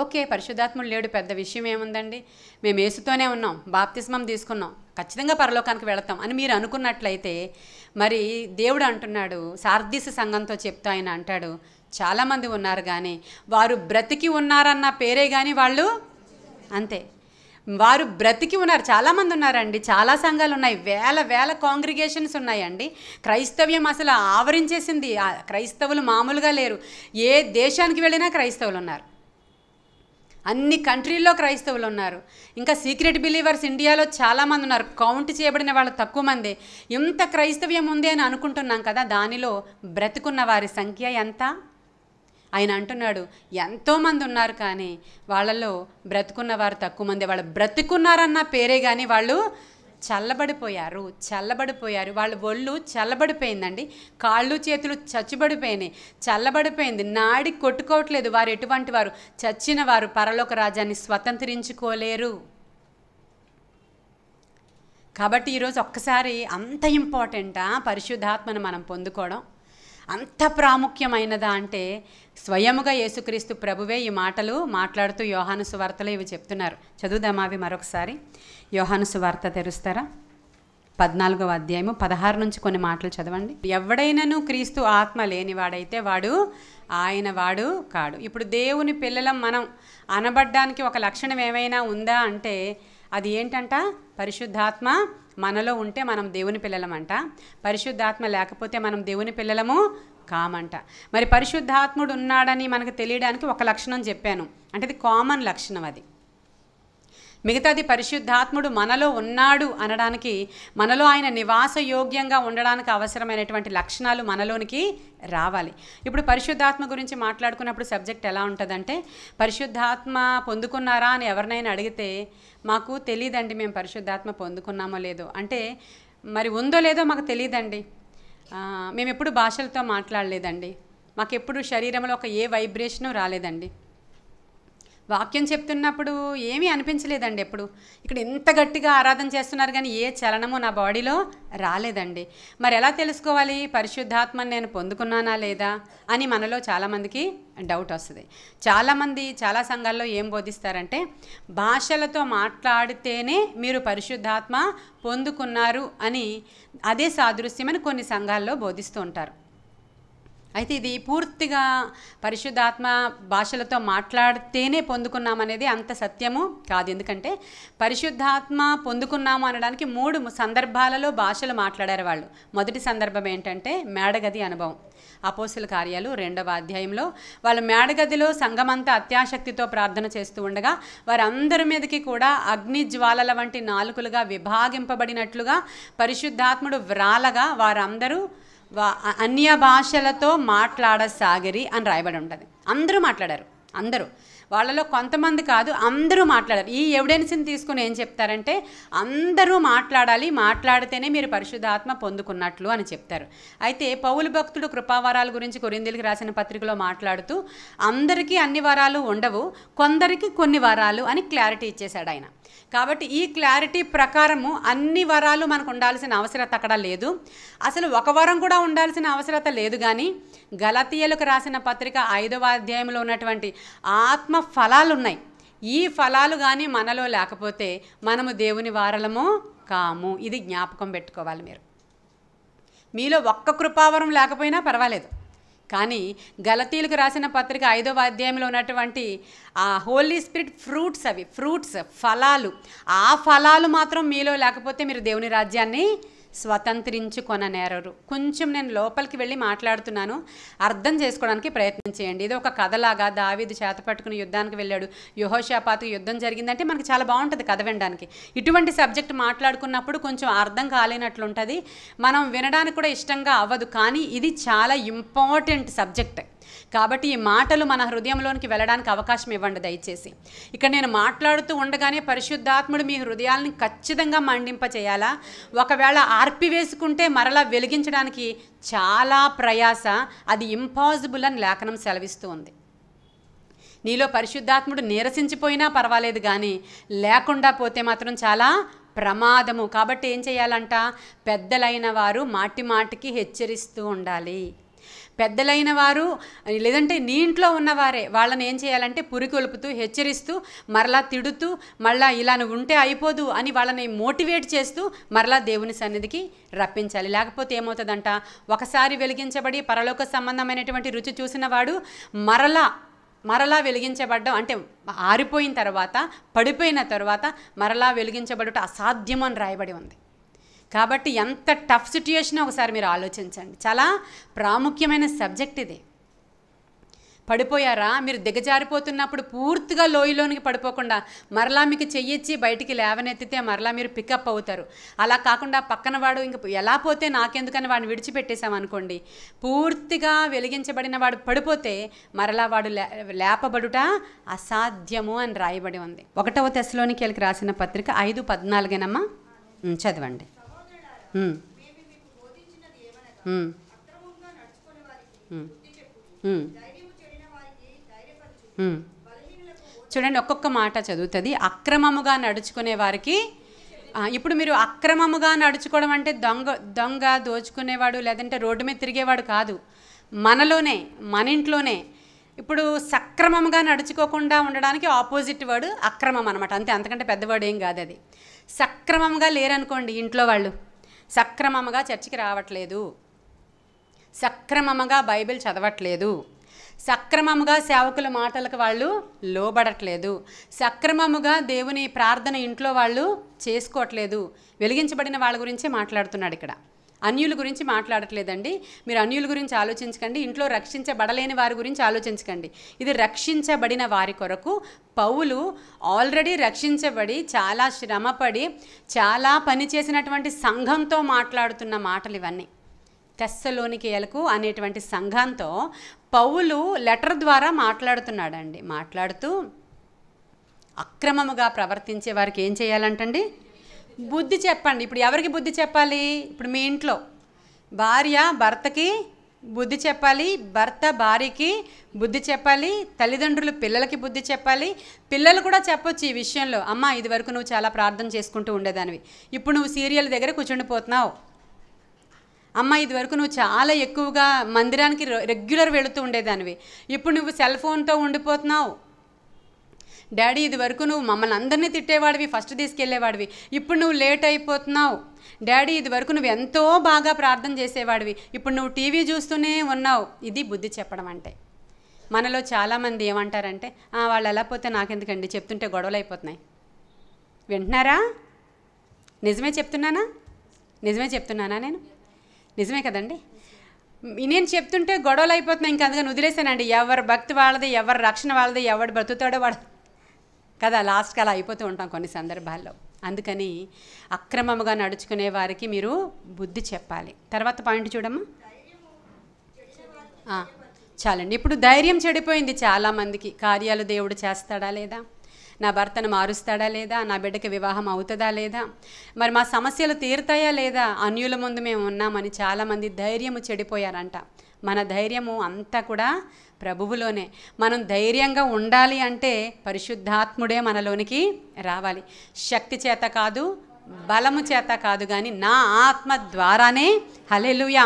Speaker 2: ఓకే, పరిశుద్ధాత్ముడు లేడు, పెద్ద విషయం ఏముందండి, మేము యేసుతోనే ఉన్నాం, బాప్తిస్మం తీసుకున్నాం, ఖచ్చితంగా పరలోకానికి వెళతాం అని మీరు అనుకున్నట్లయితే, మరి దేవుడు అంటున్నాడు, సార్దీసు సంఘంతో చెప్తూ ఆయన అంటాడు, చాలామంది ఉన్నారు కానీ వారు బ్రతికి ఉన్నారన్న పేరే కానీ వాళ్ళు అంతే, వారు బ్రతికి ఉన్నారు. చాలామంది ఉన్నారండి, చాలా సంఘాలు ఉన్నాయి, వేల కాంగ్రిగేషన్స్ ఉన్నాయండి. క్రైస్తవ్యం అసలు ఆవరించేసింది. క్రైస్తవులు మామూలుగా లేరు. ఏ దేశానికి వెళ్ళినా క్రైస్తవులు ఉన్నారు. అన్ని కంట్రీల్లో క్రైస్తవులు ఉన్నారు. ఇంకా సీక్రెట్ బిలీవర్స్ ఇండియాలో చాలామంది ఉన్నారు. కౌంట్ చేయబడిన వాళ్ళు తక్కువ మంది. ఎంత క్రైస్తవ్యం ఉంది అని అనుకుంటున్నాం కదా, దానిలో బ్రతుకున్న వారి సంఖ్య ఎంత? ఆయన అంటున్నాడు ఎంతోమంది ఉన్నారు కానీ వాళ్ళలో బ్రతుకున్న వారు తక్కువ మంది. వాళ్ళు బ్రతుకున్నారన్న పేరే కానీ వాళ్ళు చల్లబడిపోయారు. వాళ్ళ ఒళ్ళు చల్లబడిపోయిందండి. కాళ్ళు చేతులు చచ్చుబడిపోయినాయి, చల్లబడిపోయింది. నాడి కొట్టుకోవట్లేదు. వారు ఎటువంటి వారు? చచ్చిన వారు పరలోక రాజ్యాన్ని స్వతంత్రించుకోలేరు. కాబట్టి ఈరోజు ఒక్కసారి అంత ఇంపార్టెంటా పరిశుద్ధాత్మను మనం పొందుకోవడం? అంత ప్రాముఖ్యమైనదా అంటే స్వయముగా యేసుక్రీస్తు ప్రభువే ఈ మాటలు మాట్లాడుతూ యోహాను సువార్తలో ఇవి చెప్తున్నారు. చదువుదామా అవి మరొకసారి? యోహాను సువార్త తెరుస్తారా? 14వ అధ్యాయము 16 నుంచి కొన్ని మాటలు చదవండి. ఎవడైనను క్రీస్తు ఆత్మ లేనివాడైతే వాడు ఆయన వాడు కాడు. ఇప్పుడు దేవుని పిల్లలం మనం అనబడ్డానికి ఒక లక్షణం ఏమైనా ఉందా అంటే అది ఏంటంట? పరిశుద్ధాత్మ మనలో ఉంటే మనం దేవుని పిల్లలమంట. పరిశుద్ధాత్మ లేకపోతే మనం దేవుని పిల్లలము కామంట. మరి పరిశుద్ధాత్ముడు ఉన్నాడని మనకు తెలియడానికి ఒక లక్షణం చెప్పాను, అంటే ఇది కామన్ లక్షణం. అది మిగతాది పరిశుద్ధాత్ముడు మనలో ఉన్నాడు అనడానికి, మనలో ఆయన నివాస యోగ్యంగా ఉండడానికి అవసరమైనటువంటి లక్షణాలు మనలోనికి రావాలి. ఇప్పుడు పరిశుద్ధాత్మ గురించి మాట్లాడుకున్నప్పుడు సబ్జెక్ట్ ఎలా ఉంటుందంటే, పరిశుద్ధాత్మ పొందుకున్నారా అని ఎవరినైనా అడిగితే మాకు తెలియదండి, మేము పరిశుద్ధాత్మ పొందుకున్నామో లేదో. అంటే మరి ఉందో లేదో మాకు తెలియదండి, మేము ఎప్పుడు భాషలతో మాట్లాడలేదండి, మాకెప్పుడు శరీరంలో ఒక ఏ వైబ్రేషను రాలేదండి, వాక్యం చెప్తున్నప్పుడు ఏమీ అనిపించలేదండి, ఎప్పుడు ఇక్కడ ఎంత గట్టిగా ఆరాధన చేస్తున్నారు కానీ ఏ చలనము నా బాడీలో రాలేదండి. మరి ఎలా తెలుసుకోవాలి పరిశుద్ధాత్మని నేను పొందుకున్నానా లేదా అని మనలో చాలామందికి డౌట్ వస్తుంది. చాలామంది చాలా సంఘాల్లో ఏం బోధిస్తారంటే భాషలతో మాట్లాడితేనే మీరు పరిశుద్ధాత్మ పొందుకున్నారు అని, అదే సాదృశ్యమని కొన్ని సంఘాల్లో బోధిస్తూ ఉంటారు. అయితే ఇది పూర్తిగా పరిశుద్ధాత్మ భాషలతో మాట్లాడితేనే పొందుకున్నామనేది అంత సత్యము కాదు. ఎందుకంటే పరిశుద్ధాత్మ పొందుకున్నాము అనడానికి 3 సందర్భాలలో భాషలు మాట్లాడారు వాళ్ళు. మొదటి సందర్భం ఏంటంటే మేడగది అనుభవం. అపోస్తుల కార్యాలు 2వ అధ్యాయంలో వాళ్ళు మేడగదిలో సంఘమంతా అత్యాశక్తితో ప్రార్థన చేస్తూ ఉండగా వారందరి మీదకి కూడా అగ్ని జ్వాలల వంటి నాలుకలుగా విభాగింపబడినట్లుగా పరిశుద్ధాత్ముడు వ్రాలగా వారందరూ అన్య భాషలతో మాట్లాడసాగిరి అని రాయబడి ఉంటుంది. అందరూ మాట్లాడారు, అందరూ, వాళ్ళలో కొంతమంది కాదు, అందరూ మాట్లాడారు. ఈ ఎవిడెన్స్ని తీసుకుని ఏం చెప్తారంటే అందరూ మాట్లాడాలి, మాట్లాడితేనే మీరు పరిశుద్ధాత్మ పొందుకున్నట్లు అని చెప్తారు. అయితే పౌలు భక్తుడు కృపావరాల గురించి కొరింథీయులకు రాసిన పత్రికలో మాట్లాడుతూ అందరికీ అన్ని వరాలు ఉండవు, కొందరికి కొన్ని వరాలు అని క్లారిటీ ఇచ్చేశాడు ఆయన. కాబట్టి ఈ క్లారిటీ ప్రకారము అన్ని వరాలు మనకు ఉండాల్సిన అవసరత అక్కడ లేదు, అసలు ఒక వరం కూడా ఉండాల్సిన అవసరత లేదు. కానీ గలతీయులకు రాసిన పత్రిక 5వ అధ్యాయంలో ఉన్నటువంటి ఆత్మ ఫలాలు ఉన్నాయి. ఈ ఫలాలు కానీ మనలో లేకపోతే మనము దేవుని వారలము కాము. ఇది జ్ఞాపకం పెట్టుకోవాలి మీరు. మీలో ఒక్క కృపావరం లేకపోయినా పర్వాలేదు, కానీ గలతీయులకు రాసిన పత్రిక 5వ అధ్యాయంలో ఉన్నటువంటి ఆ హోలీ స్పిరిట్ ఫ్రూట్స్, అవి ఫ్రూట్స్ ఫలాలు, ఆ ఫలాలు మాత్రం మీలో లేకపోతే మీరు దేవుని రాజ్యాన్ని స్వతంత్రించుకొననేరరు. కొంచెం నేను లోపలికి వెళ్ళి మాట్లాడుతున్నాను, అర్థం చేసుకోవడానికి ప్రయత్నం చేయండి. ఇది ఒక కథలాగా దావీదు చేత పట్టుకుని యుద్ధానికి వెళ్ళాడు, యెహోషాపాతుకు యుద్ధం జరిగిందంటే మనకి చాలా బాగుంటుంది కథ వినడానికి. ఇటువంటి సబ్జెక్ట్ మాట్లాడుకున్నప్పుడు కొంచెం అర్థం కాలేనట్లుంటుంది, మనం వినడానికి కూడా ఇష్టంగా అవ్వదు. కానీ ఇది చాలా ఇంపార్టెంట్ సబ్జెక్ట్ కాబట్టి ఈ మాటలు మన హృదయంలోనికి వెళ్ళడానికి అవకాశం ఇవ్వండి దయచేసి. ఇక్కడ నేను మాట్లాడుతూ ఉండగానే పరిశుద్ధాత్ముడు మీ హృదయాలని ఖచ్చితంగా మండింప చేయాలా, ఒకవేళ ఆర్పివేసుకుంటే మరలా వెలిగించడానికి చాలా ప్రయాస, అది ఇంపాసిబుల్ అని లేఖనం సెలవిస్తూ ఉంది. నీలో పరిశుద్ధాత్ముడు నీరసించిపోయినా పర్వాలేదు, కానీ లేకుండా పోతే మాత్రం చాలా ప్రమాదము. కాబట్టి ఏం చేయాలంట, పెద్దలైన వారు మాటి మాటికి హెచ్చరిస్తూ ఉండాలి. పెద్దలైన వారు లేదంటే నీ ఇంట్లో ఉన్నవారే వాళ్ళని ఏం చేయాలంటే పురికొల్పుతూ హెచ్చరిస్తూ మరలా తిడుతూ మళ్ళీ ఇలా నువ్వు ఉంటే అయిపోదు అని వాళ్ళని మోటివేట్ చేస్తూ మరలా దేవుని సన్నిధికి రప్పించాలి. లేకపోతే ఏమవుతుందంట, ఒకసారి వెలిగించబడి పరలోక సంబంధమైనటువంటి రుచి చూసిన వాడు మరలా వెలిగించబడ్డం అంటే ఆరిపోయిన తర్వాత పడిపోయిన తర్వాత మరలా వెలిగించబడుట అసాధ్యం అని రాయబడి ఉంది. కాబట్టి ఎంత టఫ్ సిట్యుయేషన్ ఒకసారి మీరు ఆలోచించండి. చాలా ప్రాముఖ్యమైన సబ్జెక్ట్ ఇది. పడిపోయారా? మీరు దిగజారిపోతున్నప్పుడు పూర్తిగా లోయలోనికి పడిపోకుండా మరలా మీకు చెయ్యిచ్చి బయటికి లేవనెత్తితే మరలా మీరు పికప్ అవుతారు. అలా కాకుండా పక్కన వాడు ఇంక ఎలా పోతే నాకెందుకని వాడిని విడిచిపెట్టేశామనుకోండి, పూర్తిగా వెలిగించబడిన వాడు పడిపోతే మరలా వాడు లేపబడుట అసాధ్యము అని రాయబడి ఉంది. 1వ తెస్సలోనికీయులకు రాసిన పత్రిక 5:14 చదవండి. చూడండి, ఒక్కొక్క మాట చదువుతుంది. అక్రమముగా నడుచుకునే వారికి. ఇప్పుడు మీరు అక్రమముగా నడుచుకోవడం అంటే దొంగ దోచుకునేవాడు లేదంటే రోడ్డు మీద తిరిగేవాడు కాదు, మనలోనే మన ఇంట్లోనే. ఇప్పుడు సక్రమంగా నడుచుకోకుండా ఉండడానికి ఆపోజిట్ వర్డ్ అక్రమం అనమాట, అంతే, అంతకంటే పెద్దవాడు ఏం కాదు అది. సక్రమంగా లేరనుకోండి ఇంట్లో వాళ్ళు, సక్రమంగా చర్చికి రావట్లేదు, సక్రమంగా బైబిల్ చదవట్లేదు, సక్రమముగా సేవకుల మాటలకు వాళ్ళు లోబడట్లేదు, సక్రమముగా దేవుని ప్రార్థన ఇంట్లో వాళ్ళు చేసుకోవట్లేదు. వెలిగించబడిన వాళ్ళ గురించే మాట్లాడుతున్నాడు ఇక్కడ, అన్యుల గురించి మాట్లాడట్లేదండి. మీరు అన్యుల గురించి ఆలోచించకండి, ఇంట్లో రక్షించబడలేని వారి గురించి ఆలోచించకండి. ఇది రక్షించబడిన వారి కొరకు పౌలు ఆల్రెడీ రక్షించబడి చాలా శ్రమపడి చాలా పని చేసినటువంటి సంఘంతో మాట్లాడుతున్న మాటలు ఇవన్నీ. తెస్సలోనికీయులకు అనేటువంటి సంఘంతో పౌలు లెటర్ ద్వారా మాట్లాడుతున్నాడండి. మాట్లాడుతూ అక్రమముగా ప్రవర్తించే వారికి ఏం చేయాలంటండి? బుద్ధి చెప్పండి. ఇప్పుడు ఎవరికి బుద్ధి చెప్పాలి? ఇప్పుడు మీ ఇంట్లో భార్య భర్తకి బుద్ధి చెప్పాలి, భర్త భార్యకి బుద్ధి చెప్పాలి, తల్లిదండ్రులు పిల్లలకి బుద్ధి చెప్పాలి. పిల్లలు కూడా చెప్పొచ్చు ఈ విషయంలో, అమ్మ ఇదివరకు నువ్వు చాలా ప్రార్థన చేసుకుంటూ ఉండేదానివి, ఇప్పుడు నువ్వు సీరియల్ దగ్గర కూర్చుండిపోతున్నావు. అమ్మ ఇదివరకు నువ్వు చాలా ఎక్కువగా మందిరానికి రెగ్యులర్ వెళుతూ ఉండేదానివి, ఇప్పుడు నువ్వు సెల్ ఫోన్తో ఉండిపోతున్నావు. డాడీ ఇదివరకు నువ్వు మమ్మల్ని అందరినీ తిట్టేవాడివి, ఫస్ట్ తీసుకెళ్ళేవాడివి, ఇప్పుడు నువ్వు లేట్ అయిపోతున్నావు. డాడీ ఇదివరకు నువ్వు ఎంతో బాగా ప్రార్థన చేసేవాడివి, ఇప్పుడు నువ్వు టీవీ చూస్తూనే ఉన్నావు. ఇది బుద్ధి చెప్పడం అంటే. మనలో చాలామంది ఏమంటారంటే, వాళ్ళు ఎలా పోతే నాకెందుకండి, చెప్తుంటే గొడవలు అయిపోతున్నాయి. వింటున్నారా? నిజమే చెప్తున్నానా నేను? నిజమే కదండి. నేను చెప్తుంటే గొడవలు అయిపోతున్నాయి, ఇంకా అందుకని వదిలేసానండి. ఎవరి భక్తి వాళ్ళది, ఎవరి రక్షణ వాళ్ళది, ఎవడు బ్రతుకుతాడో వాడు కదా, లాస్ట్కి అలా అయిపోతూ ఉంటాం కొన్ని సందర్భాల్లో. అందుకని అక్రమముగా నడుచుకునే వారికి మీరు బుద్ధి చెప్పాలి. తర్వాత పాయింట్ చూడమ్మా. చాలండి. ఇప్పుడు ధైర్యం చెడిపోయింది చాలామందికి. కార్యాలు దేవుడు చేస్తాడా లేదా, నా భర్తను మారుస్తాడా లేదా, నా బిడ్డకి వివాహం అవుతుందా లేదా, మరి మా సమస్యలు తీరుతాయా లేదా, అన్యుల ముందు మేము ఉన్నామని చాలామంది ధైర్యము చెడిపోయారంట. మన ధైర్యము అంతా కూడా ప్రభువులోనే. మనం ధైర్యంగా ఉండాలి అంటే పరిశుద్ధాత్ముడే మనలోనికి రావాలి. శక్తి చేత కాదు, బలము చేత కాదు, కానీ నా ఆత్మ ద్వారానే. హల్లెలూయా.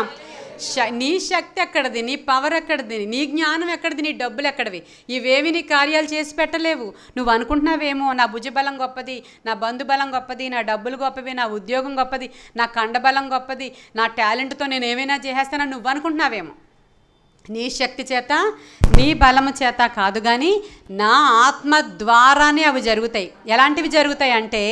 Speaker 2: నీ శక్తి ఎక్కడిది, నీ పవర్ ఎక్కడిది, నీ జ్ఞానం ఎక్కడిది, నీ డబ్బులు ఎక్కడివి? ఇవేవి నీ కార్యాలు చేసి పెట్టలేవు. నువ్వు అనుకుంటున్నావేమో నా భుజబలం గొప్పది, నా బంధుబలం గొప్పది, నా డబ్బులు గొప్పవి, నా ఉద్యోగం గొప్పది, నా కండబలం గొప్పది, నా టాలెంట్తో నేను ఏమైనా చేసేస్తానని నువ్వు అనుకుంటున్నావేమో. నీ శక్తి చేత, నీ బలము చేత కాదు, కానీ నా ఆత్మ ద్వారానే అవి జరుగుతాయి. ఎలాంటివి జరుగుతాయి అంటే,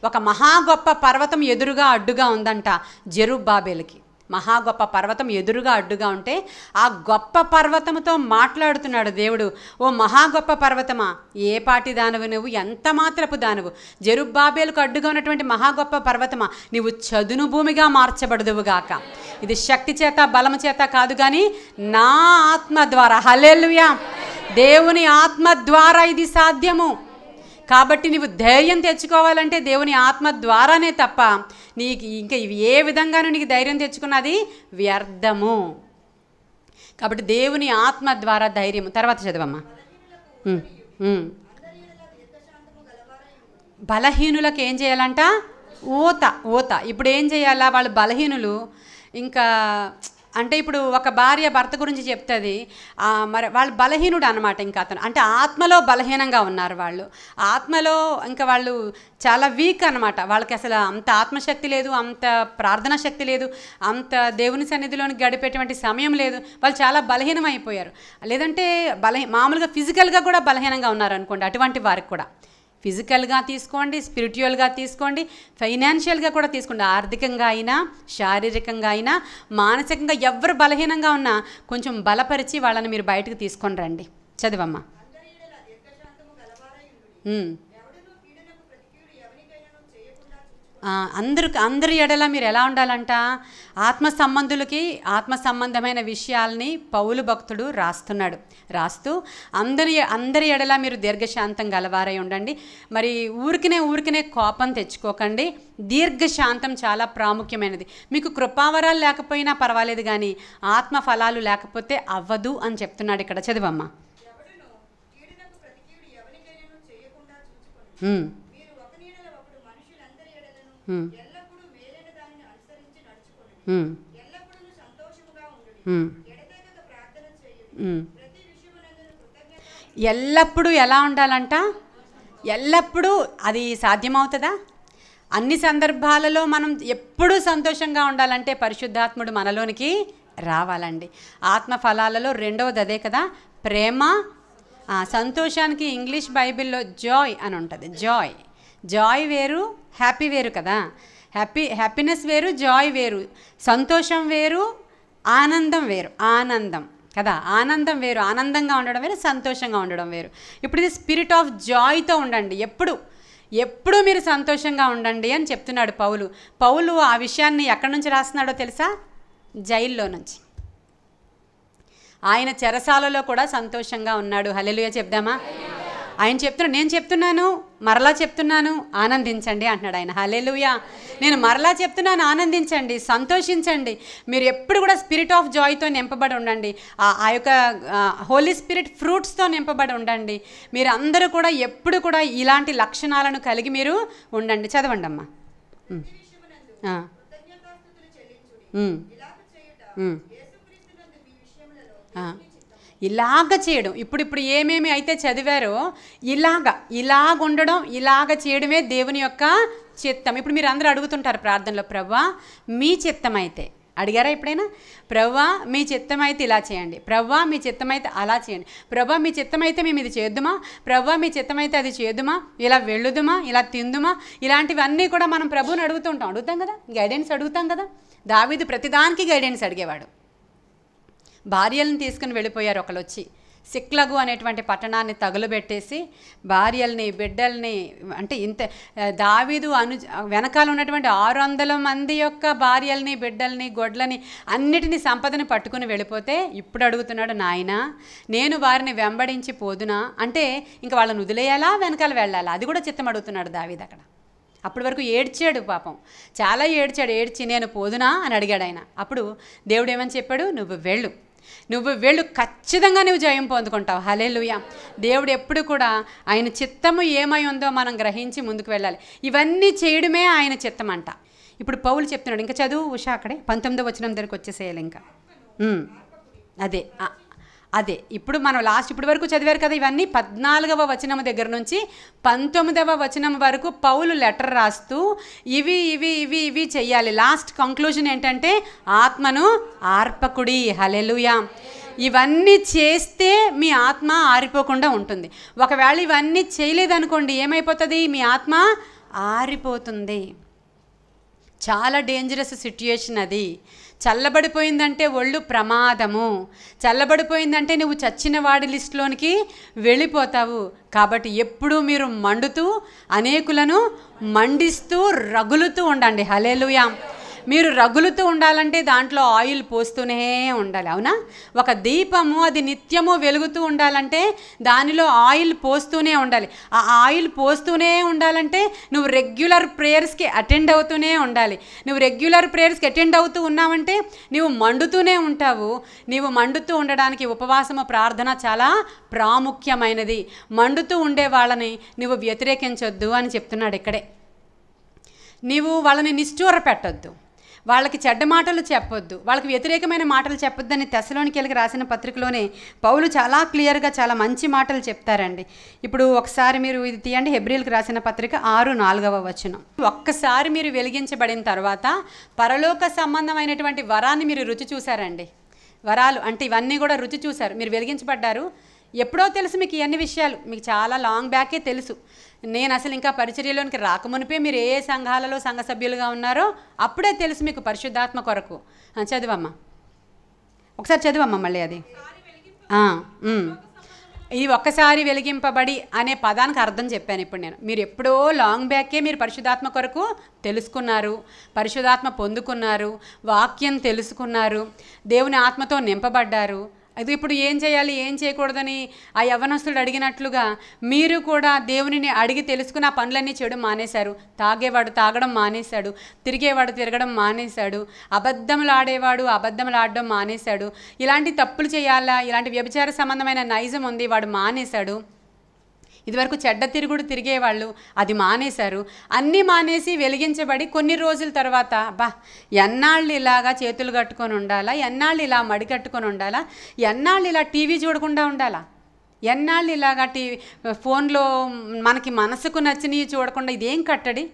Speaker 2: ఒక మహా గొప్ప పర్వతం ఎదురుగా అడ్డుగా ఉందంట జెరుబ్బాబెలుకి. మహా గొప్ప పర్వతం ఎదురుగా అడ్డుగా ఉంటే ఆ గొప్ప పర్వతముతో మాట్లాడుతున్నాడు దేవుడు. ఓ మహా గొప్ప పర్వతమా, ఏ పాటి దానవు నువ్వు, ఎంత మాత్రపు దానవు, జెరుబ్బాబెలుకు అడ్డుగా ఉన్నటువంటి మహా గొప్ప పర్వతమా, నీవు చదును భూమిగా మార్చబడదువుగాక. ఇది శక్తి చేత బలము చేత కాదు, కానీ నా ఆత్మ ద్వారా. హల్లెలూయా. దేవుని ఆత్మ ద్వారా ఇది సాధ్యము. కాబట్టి నీవు ధైర్యం తెచ్చుకోవాలంటే దేవుని ఆత్మ ద్వారానే తప్ప నీకు ఇంకా ఇవి ఏ విధంగానూ నీకు ధైర్యం తెచ్చుకున్నది వ్యర్థము. కాబట్టి దేవుని ఆత్మ ద్వారా ధైర్యం. తర్వాత చదవమ్మా. బలహీనులకు ఏం చేయాలంట? ఊత. ఇప్పుడు ఏం చేయాలా? వాళ్ళు బలహీనులు. ఇంకా అంటే ఇప్పుడు ఒక భార్య భర్త గురించి చెప్తుంది, మరి వాళ్ళు బలహీనుడు అనమాట. ఇంకా అతను అంటే ఆత్మలో బలహీనంగా ఉన్నారు వాళ్ళు. ఆత్మలో ఇంకా వాళ్ళు చాలా వీక్ అనమాట. వాళ్ళకి అసలు అంత ఆత్మశక్తి లేదు, అంత ప్రార్థనా శక్తి లేదు, అంత దేవుని సన్నిధిలోని గడిపేటువంటి సమయం లేదు. వాళ్ళు చాలా బలహీనం అయిపోయారు. లేదంటే మామూలుగా ఫిజికల్గా కూడా బలహీనంగా ఉన్నారు అనుకోండి. అటువంటి వారికి కూడా ఫిజికల్గా తీసుకోండి, స్పిరిచువల్గా తీసుకోండి, ఫైనాన్షియల్గా కూడా తీసుకోండి. ఆర్థికంగా అయినా, శారీరకంగా అయినా, మానసికంగా ఎవరు బలహీనంగా ఉన్నా కొంచెం బలపరిచి వాళ్ళని మీరు బయటకు తీసుకొని రండి. చదివమ్మా. అందరి ఎడల మీరు ఎలా ఉండాలంట? ఆత్మ సంబంధమైన విషయాల్ని పౌలు భక్తుడు రాస్తూ అందరి ఎడల మీరు దీర్ఘశాంతం గలవారై ఉండండి. మరి ఊరికినే కోపం తెచ్చుకోకండి. దీర్ఘశాంతం చాలా ప్రాముఖ్యమైనది. మీకు కృపావరాలు లేకపోయినా పర్వాలేదు, కానీ ఆత్మ ఫలాలు లేకపోతే అవ్వదు అని చెప్తున్నాడు ఇక్కడ. చదివమ్మా. ఎల్లప్పుడూ ఎలా ఉండాలంట? ఎల్లప్పుడూ అది సాధ్యమవుతుందా? అన్ని సందర్భాలలో మనం ఎప్పుడూ సంతోషంగా ఉండాలంటే పరిశుద్ధాత్ముడు మనలోనికి రావాలండి. ఆత్మ ఫలాలలో రెండవది అదే కదా, ప్రేమ. సంతోషానికి ఇంగ్లీష్ బైబిల్లో జాయ్ అని ఉంటుంది. జాయ్ వేరు, హ్యాపీ వేరు కదా. హ్యాపీనెస్ వేరు, జాయ్ వేరు. సంతోషం వేరు, ఆనందం వేరు. ఆనందం కదా, ఆనందం వేరు. ఆనందంగా ఉండడం వేరు, సంతోషంగా ఉండడం వేరు. ఇప్పుడు ఇది స్పిరిట్ ఆఫ్ జాయ్తో ఉండండి. ఎప్పుడు మీరు సంతోషంగా ఉండండి అని చెప్తున్నాడు పౌలు. ఆ విషయాన్ని ఎక్కడి నుంచి రాస్తున్నాడో తెలుసా? జైల్లో నుంచి. ఆయన చెరసాలలో కూడా సంతోషంగా ఉన్నాడు. హల్లెలూయా చెప్దామా? ఆయన చెప్తున్నాను, మరలా చెప్తున్నాను, ఆనందించండి అంటున్నాడు ఆయన. హల్లెలూయా. నేను మరలా చెప్తున్నాను, ఆనందించండి, సంతోషించండి. మీరు ఎప్పుడు కూడా స్పిరిట్ ఆఫ్ జాయ్తో నింపబడి ఉండండి. ఆ యొక్క హోలీ స్పిరిట్ ఫ్రూట్స్తో నింపబడి ఉండండి. మీరు అందరూ కూడా ఎప్పుడు కూడా ఇలాంటి లక్షణాలను కలిగి మీరు ఉండండి. చదవండి అమ్మా. ఇలాగ చేయడం, ఇప్పుడు ఏమేమి అయితే చదివారో ఇలాగ ఉండడం, ఇలాగ చేయడమే దేవుని యొక్క చిత్తం. ఇప్పుడు మీరు అందరూ అడుగుతుంటారు ప్రార్థనలో, ప్రభువా మీ చిత్తం అయితే, అడిగారా ఎప్పుడైనా? ప్రభువా మీ చిత్తం అయితే ఇలా చేయండి, ప్రభువా మీ చిత్తం అయితే అలా చేయండి, ప్రభువా మీ చిత్తం అయితే మేము ఇది చేద్దుమా, ప్రభువా మీ చిత్తం అయితే అది చేద్దుమా, ఇలా వెళ్ళుదుమా, ఇలా తిందుమా, ఇలాంటివన్నీ కూడా మనం ప్రభువుని అడుగుతాం కదా, గైడెన్స్ అడుగుతాం కదా. దావీదు ప్రతిదానికి గైడెన్స్ అడిగేవాడు. భార్యలను తీసుకుని వెళ్ళిపోయారు ఒకళ్ళు వచ్చి. సిక్లగు అనేటువంటి పట్టణాన్ని తగులుబెట్టేసి భార్యల్ని, బిడ్డల్ని, అంటే ఇంత దావీదు వెనకాల ఉన్నటువంటి 600 మంది యొక్క భార్యల్ని, బిడ్డల్ని, గొడ్లని, అన్నిటినీ సంపదని పట్టుకుని వెళ్ళిపోతే ఇప్పుడు అడుగుతున్నాడు, నాయనా నేను వారిని వెంబడించి పోదునా? అంటే ఇంకా వాళ్ళని వదిలేయాలా, వెనకాల వెళ్ళాలా? అది కూడా చిత్తం అడుగుతున్నాడు దావీదు అక్కడ. అప్పటి వరకు ఏడ్చాడు పాపం, చాలా ఏడ్చి నేను పోదునా అని అడిగాడు ఆయన. అప్పుడు దేవుడు ఏమని చెప్పాడు? నువ్వు వెళ్ళు, ఖచ్చితంగా నువ్వు జయం పొందుకుంటావు. హల్లెలూయా. దేవుడు ఎప్పుడు కూడా ఆయన చిత్తము ఏమై ఉందో మనం గ్రహించి ముందుకు వెళ్ళాలి. ఇవన్నీ చేయడమే ఆయన చిత్తం అంట. ఇప్పుడు పౌలు చెప్తున్నాడు, ఇంకా చదువు ఉషా, అక్కడే 19వ వచనం దగ్గరికి వచ్చేసేయాలి. ఇంకా అదే ఇప్పుడు మనం ఇప్పటి వరకు చదివారు కదా, ఇవన్నీ 14వ వచనం దగ్గర నుంచి 19వ వచనం వరకు పౌలు లెటర్ రాస్తూ ఇవి చెయ్యాలి. లాస్ట్ కంక్లూజన్ ఏంటంటే ఆత్మను ఆర్పకుడి. హల్లెలూయా. ఇవన్నీ చేస్తే మీ ఆత్మ ఆరిపోకుండా ఉంటుంది. ఒకవేళ ఇవన్నీ చేయలేదనుకోండి, ఏమైపోతుంది? మీ ఆత్మ ఆరిపోతుంది. చాలా డేంజరస్ సిట్యుయేషన్ అది. చల్లబడిపోయిందంటే ఒళ్ళు ప్రమాదము. చల్లబడిపోయిందంటే నువ్వు చచ్చిన వాడి లిస్టులోనికి వెళ్ళిపోతావు. కాబట్టి ఎప్పుడూ మీరు మండుతూ, అనేకులను మండిస్తూ, రగులుతూ ఉండండి. హల్లెలూయా. మీరు రగులుతూ ఉండాలంటే దాంట్లో ఆయిల్ పోస్తూనే ఉండాలి. అవునా? ఒక దీపము అది నిత్యము వెలుగుతూ ఉండాలంటే దానిలో ఆయిల్ పోస్తూనే ఉండాలి. ఆ ఆయిల్ పోస్తూనే ఉండాలంటే నువ్వు రెగ్యులర్ ప్రేయర్స్కి అటెండ్ అవుతూనే ఉండాలి. నువ్వు రెగ్యులర్ ప్రేయర్స్కి అటెండ్ అవుతూ ఉన్నావంటే నువ్వు మండుతూనే ఉంటావు. నీవు మండుతూ ఉండడానికి ఉపవాసము, ప్రార్థన చాలా ప్రాముఖ్యమైనది. మండుతూ ఉండే వాళ్ళని నువ్వు వ్యతిరేకించొద్దు అని చెప్తున్నాడు ఇక్కడే. నీవు వాళ్ళని నిష్ఠూర పెట్టొద్దు, వాళ్ళకి చెడ్డ మాటలు చెప్పొద్దు, వాళ్ళకి వ్యతిరేకమైన మాటలు చెప్పొద్దని తెస్సలోనికీయులకు రాసిన పత్రికలోనే పౌలు చాలా క్లియర్గా చాలా మంచి మాటలు చెప్తారండి. ఇప్పుడు ఒకసారి మీరు ఇది తీయండి, హెబ్రీయులకు రాసిన పత్రిక 6:4వ వచనం. ఒక్కసారి మీరు వెలిగించబడిన తర్వాత పరలోక సంబంధమైనటువంటి వరాన్ని మీరు రుచి చూశారండి. వరాలు అంటే ఇవన్నీ కూడా రుచి చూశారు. మీరు వెలిగించబడ్డారు. ఎప్పుడో తెలుసు మీకు ఇవన్నీ విషయాలు, మీకు చాలా లాంగ్ బ్యాకే తెలుసు. నేను అసలు ఇంకా పరిచర్యలోనికి రాకమునిపే మీరు ఏ సంఘాలలో సంఘ సభ్యులుగా ఉన్నారో అప్పుడే తెలుసు మీకు పరిశుద్ధాత్మ కొరకు. చదివమ్మా, ఒకసారి చదివమ్మా మళ్ళీ అది. ఈ ఒక్కసారి వెలిగింపబడి అనే పదానికి అర్థం చెప్పాను ఇప్పుడు నేను. మీరు ఎప్పుడో లాంగ్ బ్యాకే మీరు పరిశుద్ధాత్మ కొరకు తెలుసుకున్నారు, పరిశుద్ధాత్మ పొందుకున్నారు, వాక్యం తెలుసుకున్నారు, దేవుని ఆత్మతో నింపబడ్డారు. అది ఇప్పుడు ఏం చేయాలి ఏం చేయకూడదని ఆ యవ్వనస్తుడు అడిగినట్లుగా మీరు కూడా దేవునిని అడిగి తెలుసుకుని ఆ పనులన్నీ చేయడం మానేశారు. తాగేవాడు తాగడం మానేశాడు, తిరిగేవాడు తిరగడం మానేశాడు, అబద్ధములు ఆడేవాడు అబద్ధములు ఆడడం మానేశాడు. ఇలాంటి తప్పులు చేయాలా, ఇలాంటి వ్యభిచార సంబంధమైన నైజం ఉంది వాడు మానేశాడు. ఇదివరకు చెడ్డ తిరుగుడు తిరిగేవాళ్ళు అది మానేశారు. అన్నీ మానేసి వెలిగించబడి కొన్ని రోజుల తర్వాత ఎన్నాళ్ళు ఇలాగా చేతులు కట్టుకొని ఉండాలా, ఎన్నాళ్ళు ఇలా మడి కట్టుకొని ఉండాలా, ఎన్నాళ్ళు ఇలా టీవీ చూడకుండా ఉండాలా, ఎన్నాళ్ళు ఇలాగా ఫోన్లో మనకి మనసుకు నచ్చినవి చూడకుండా, ఇదేం కట్టడి,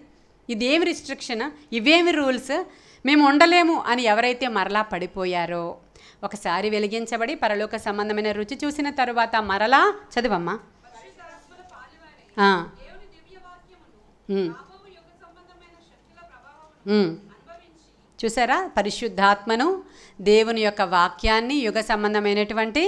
Speaker 2: ఇదేమి రిస్ట్రిక్షన్, ఇవేమి రూల్స్, మేము ఉండలేము అని ఎవరైతే మరలా పడిపోయారో, ఒకసారి వెలిగించబడి పరలోక సంబంధమైన రుచి చూసిన తరువాత మరలా చదువమ్మా చూసారా, పరిశుద్ధాత్మను దేవుని యొక్క వాక్యాన్ని యుగ సంబంధమైనటువంటి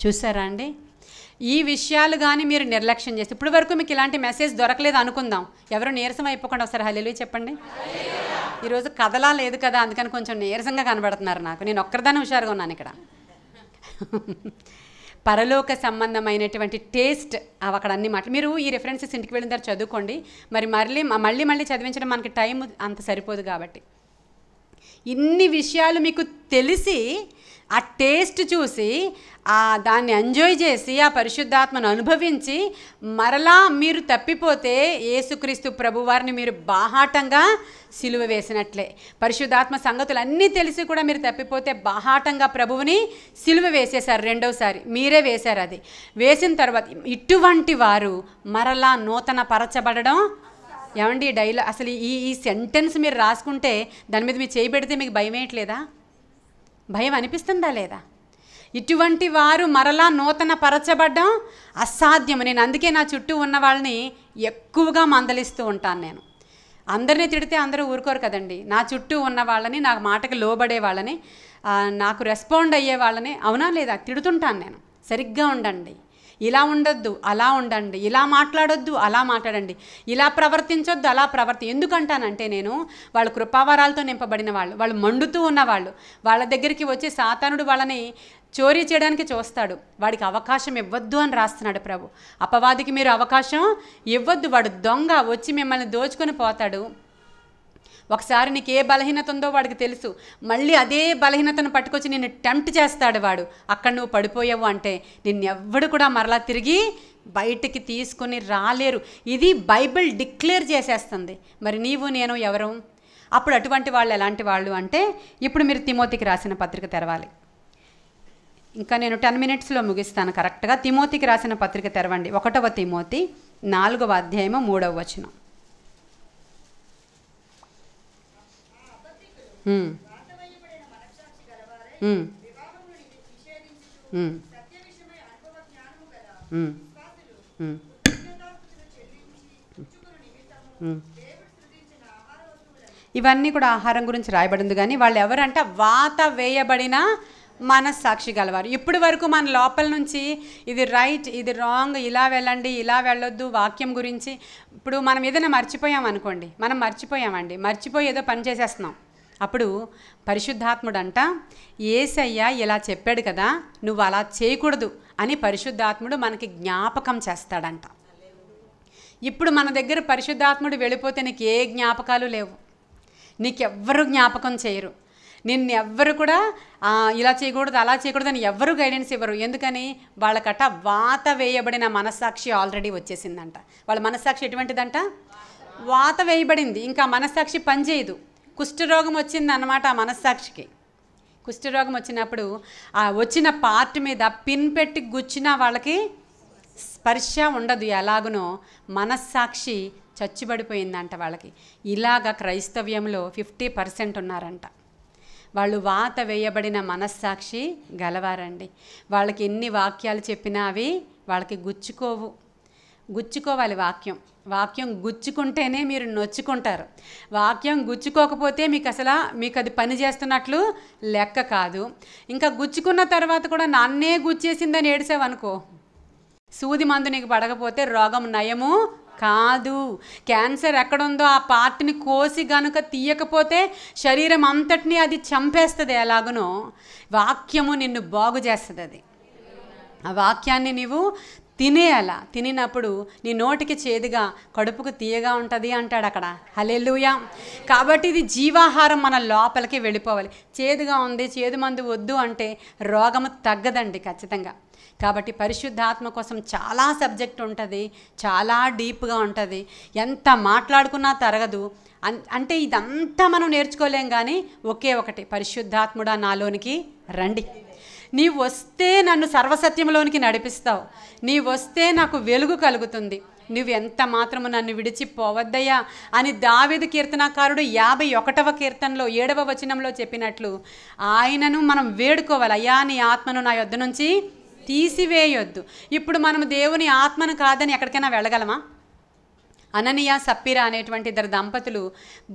Speaker 2: చూసారా అండి. ఈ విషయాలు కానీ మీరు నిర్లక్ష్యం చేస్తే, ఇప్పటి వరకు మీకు ఇలాంటి మెసేజ్ దొరకలేదు అనుకుందాం, ఎవరు నీరసం అయిపోకుండా ఒకసారి హల్లెలూయా చెప్పండి. ఈరోజు కథలా లేదు కదా, అందుకని కొంచెం నీరసంగా కనబడుతున్నారు నాకు. నేను ఒక్కరిదాన్ని హుషారుగా ఉన్నాను ఇక్కడ. పరలోక సంబంధమైనటువంటి టేస్ట్ అక్కడ అన్ని మాటలు మీరు ఈ రెఫరెన్సెస్ ఇంటికి వెళ్ళిన తర్వాత చదువుకోండి. మరి మళ్ళీ చదివించడం మనకి టైం అంత సరిపోదు కాబట్టి, ఇన్ని విషయాలు మీకు తెలిసి ఆ టేస్ట్ చూసి దాన్ని ఎంజాయ్ చేసి ఆ పరిశుద్ధాత్మను అనుభవించి మరలా మీరు తప్పిపోతే యేసుక్రీస్తు ప్రభువారిని మీరు బాహాటంగా సిలువ వేసినట్లే. పరిశుద్ధాత్మ సంగతులు అన్నీ తెలిసి కూడా మీరు తప్పిపోతే బాహాటంగా ప్రభువుని సిలువ వేసేశారు. రెండోసారి మీరే వేశారు. అది వేసిన తర్వాత ఇటువంటి వారు మరలా నూతన పరచబడడం. ఏమండి అసలు ఈ సెంటెన్స్ మీరు రాసుకుంటే దాని మీద మీరు చేయి పెడితే మీకు భయం వేయట్లేదా? భయం అనిపిస్తుందా లేదా? ఇటువంటి వారు మరలా నూతన పరచబడ్డం అసాధ్యము. నేను అందుకే నా చుట్టూ ఉన్న వాళ్ళని ఎక్కువగా మందలిస్తూ ఉంటాను. నేను అందరినీ తిడితే అందరూ ఊరుకోరు కదండి. నా చుట్టూ ఉన్న వాళ్ళని, నా మాటకి లోబడే వాళ్ళని, నాకు రెస్పాండ్ అయ్యే వాళ్ళని, అవునా లేదా, తిడుతుంటాను నేను. సరిగ్గా ఉండండి, ఇలా ఉండొద్దు అలా ఉండండి, ఇలా మాట్లాడొద్దు అలా మాట్లాడండి, ఇలా ప్రవర్తించొద్దు అలా ఎందుకంటానంటే నేను వాళ్ళు కృపావరాలతో నింపబడిన వాళ్ళు మండుతూ ఉన్నవాళ్ళు. వాళ్ళ దగ్గరికి వచ్చి సాతానుడు వాళ్ళని చోరీ చేయడానికి చూస్తాడు. వాడికి అవకాశం ఇవ్వద్దు అని రాస్తున్నాడు ప్రభు. అపవాదికి మీరు అవకాశం ఇవ్వద్దు, వాడు దొంగ, వచ్చి మిమ్మల్ని దోచుకొని పోతాడు. ఒకసారి నీకు ఏ బలహీనత ఉందో వాడికి తెలుసు, మళ్ళీ అదే బలహీనతను పట్టుకొచ్చి నిన్ను టెంప్ట్ చేస్తాడు వాడు. అక్కడ నువ్వు పడిపోయావు అంటే నిన్నెవ్వడు కూడా మరలా తిరిగి బయటికి తీసుకుని రాలేరు. ఇది బైబిల్ డిక్లేర్ చేసేస్తుంది. మరి నీవు నేను ఎవరు? అప్పుడు అటువంటి వాళ్ళు ఎలాంటి వాళ్ళు అంటే, ఇప్పుడు మీరు తిమోతికి రాసిన పత్రిక తెరవాలి. ఇంకా నేను 10 minutesలో ముగిస్తాను కరెక్ట్గా. తిమోతికి రాసిన పత్రిక తెరవండి. 1వ తిమోతి 4వ అధ్యాయము 3వ వచనం. ఇవన్నీ కూడా ఆహారం గురించి రాయబడింది. కానీ వాళ్ళు ఎవరంటే వాత వేయబడిన మనస్సాక్షి గలవారు. ఇప్పటి వరకు మన లోపల నుంచి ఇది రైట్, ఇది రాంగ్, ఇలా వెళ్ళండి, ఇలా వెళ్ళొద్దు, వాక్యం గురించి ఇప్పుడు మనం ఏదైనా మర్చిపోయాం అనుకోండి, మనం మర్చిపోయి ఏదో పని చేసేస్తున్నాం. అప్పుడు పరిశుద్ధాత్ముడంట యేసయ్య ఇలా చెప్పాడు కదా, నువ్వు అలా చేయకూడదు అని పరిశుద్ధాత్ముడు మనకి జ్ఞాపకం చేస్తాడంట. ఇప్పుడు మన దగ్గర పరిశుద్ధాత్ముడు వెళ్ళిపోతే నీకు ఏ జ్ఞాపకాలు లేవు, నీకెవ్వరు జ్ఞాపకం చేయరు, నిన్ను ఎవ్వరు కూడా ఇలా చేయకూడదు అలా చేయకూడదు అని ఎవ్వరు గైడెన్స్ ఇవ్వరు. ఎందుకని? వాళ్ళకట వాత వేయబడిన మనస్సాక్షి ఆల్రెడీ వచ్చేసిందంట. వాళ్ళ మనస్సాక్షి ఎటువంటిదంట? వాత వేయబడింది. ఇంకా మనస్సాక్షి పనిచేయదు. కుష్ఠరోగం వచ్చింది అన్నమాట ఆ మనస్సాక్షికి. కుష్ఠరోగం వచ్చినప్పుడు ఆ వచ్చిన పార్ట్ మీద పిన్ పెట్టి గుచ్చినా వాళ్ళకి స్పర్శ ఉండదు. ఎలాగునో మనస్సాక్షి చచ్చిబడిపోయిందంట వాళ్ళకి. ఇలాగ క్రైస్తవ్యంలో 50% ఉన్నారంట. వాళ్ళు వాత వేయబడిన మనస్సాక్షి గలవారండి. వాళ్ళకి ఎన్ని వాక్యాలు చెప్పినా అవి వాళ్ళకి గుచ్చుకోవాలి వాక్యం గుచ్చుకుంటేనే మీరు నొచ్చుకుంటారు. వాక్యం గుచ్చుకోకపోతే మీకు అది పని చేస్తున్నట్లు లెక్క కాదు. ఇంకా గుచ్చుకున్న తర్వాత కూడా నన్నే గుచ్చేసిందని ఏడిసావనుకో, సూది మందు నీకు పడకపోతే రోగం నయము కాదు. క్యాన్సర్ ఎక్కడుందో ఆ పార్ట్ని కోసి గనుక తీయకపోతే శరీరం అంతటినీ అది చంపేస్తుంది. ఎలాగునో వాక్యము నిన్ను బాగు చేస్తుంది. అది ఆ వాక్యాన్ని నీవు తినేయాల. తినినప్పుడు నీ నోటికి చేదుగా, కడుపుకు తీయగా ఉంటుంది అంటాడు అక్కడ. హల్లెలూయా. కాబట్టి ఇది జీవాహారం మన లోపలికి వెళ్ళిపోవాలి. చేదుగా ఉంది, చేదు మందు వద్దు అంటే రోగము తగ్గదండి ఖచ్చితంగా. కాబట్టి పరిశుద్ధాత్మ కోసం చాలా సబ్జెక్ట్ ఉంటుంది, చాలా డీప్గా ఉంటుంది. ఎంత మాట్లాడుకున్నా తరగదు. అంటే ఇదంతా మనం నేర్చుకోలేం. కానీ ఒకే ఒకటి, పరిశుద్ధాత్ముడా నాలోనికి రండి. నీవు వస్తే నన్ను సర్వసత్యంలోనికి నడిపిస్తావు. నీవు వస్తే నాకు వెలుగు కలుగుతుంది. నువ్వు ఎంత మాత్రము నన్ను విడిచిపోవద్దయ్యా అని దావీదు కీర్తనాకారుడు 51వ కీర్తనలో 7వ వచనంలో చెప్పినట్లు ఆయనను మనం వేడుకోవాలి. అయ్యా నీ ఆత్మను నా యొద్ద నుంచి తీసివేయొద్దు. ఇప్పుడు మనం దేవుని ఆత్మను కాదని ఎక్కడికైనా వెళ్ళగలమా? అననీయ సప్పీరా అనేటువంటి ఇద్దరు దంపతులు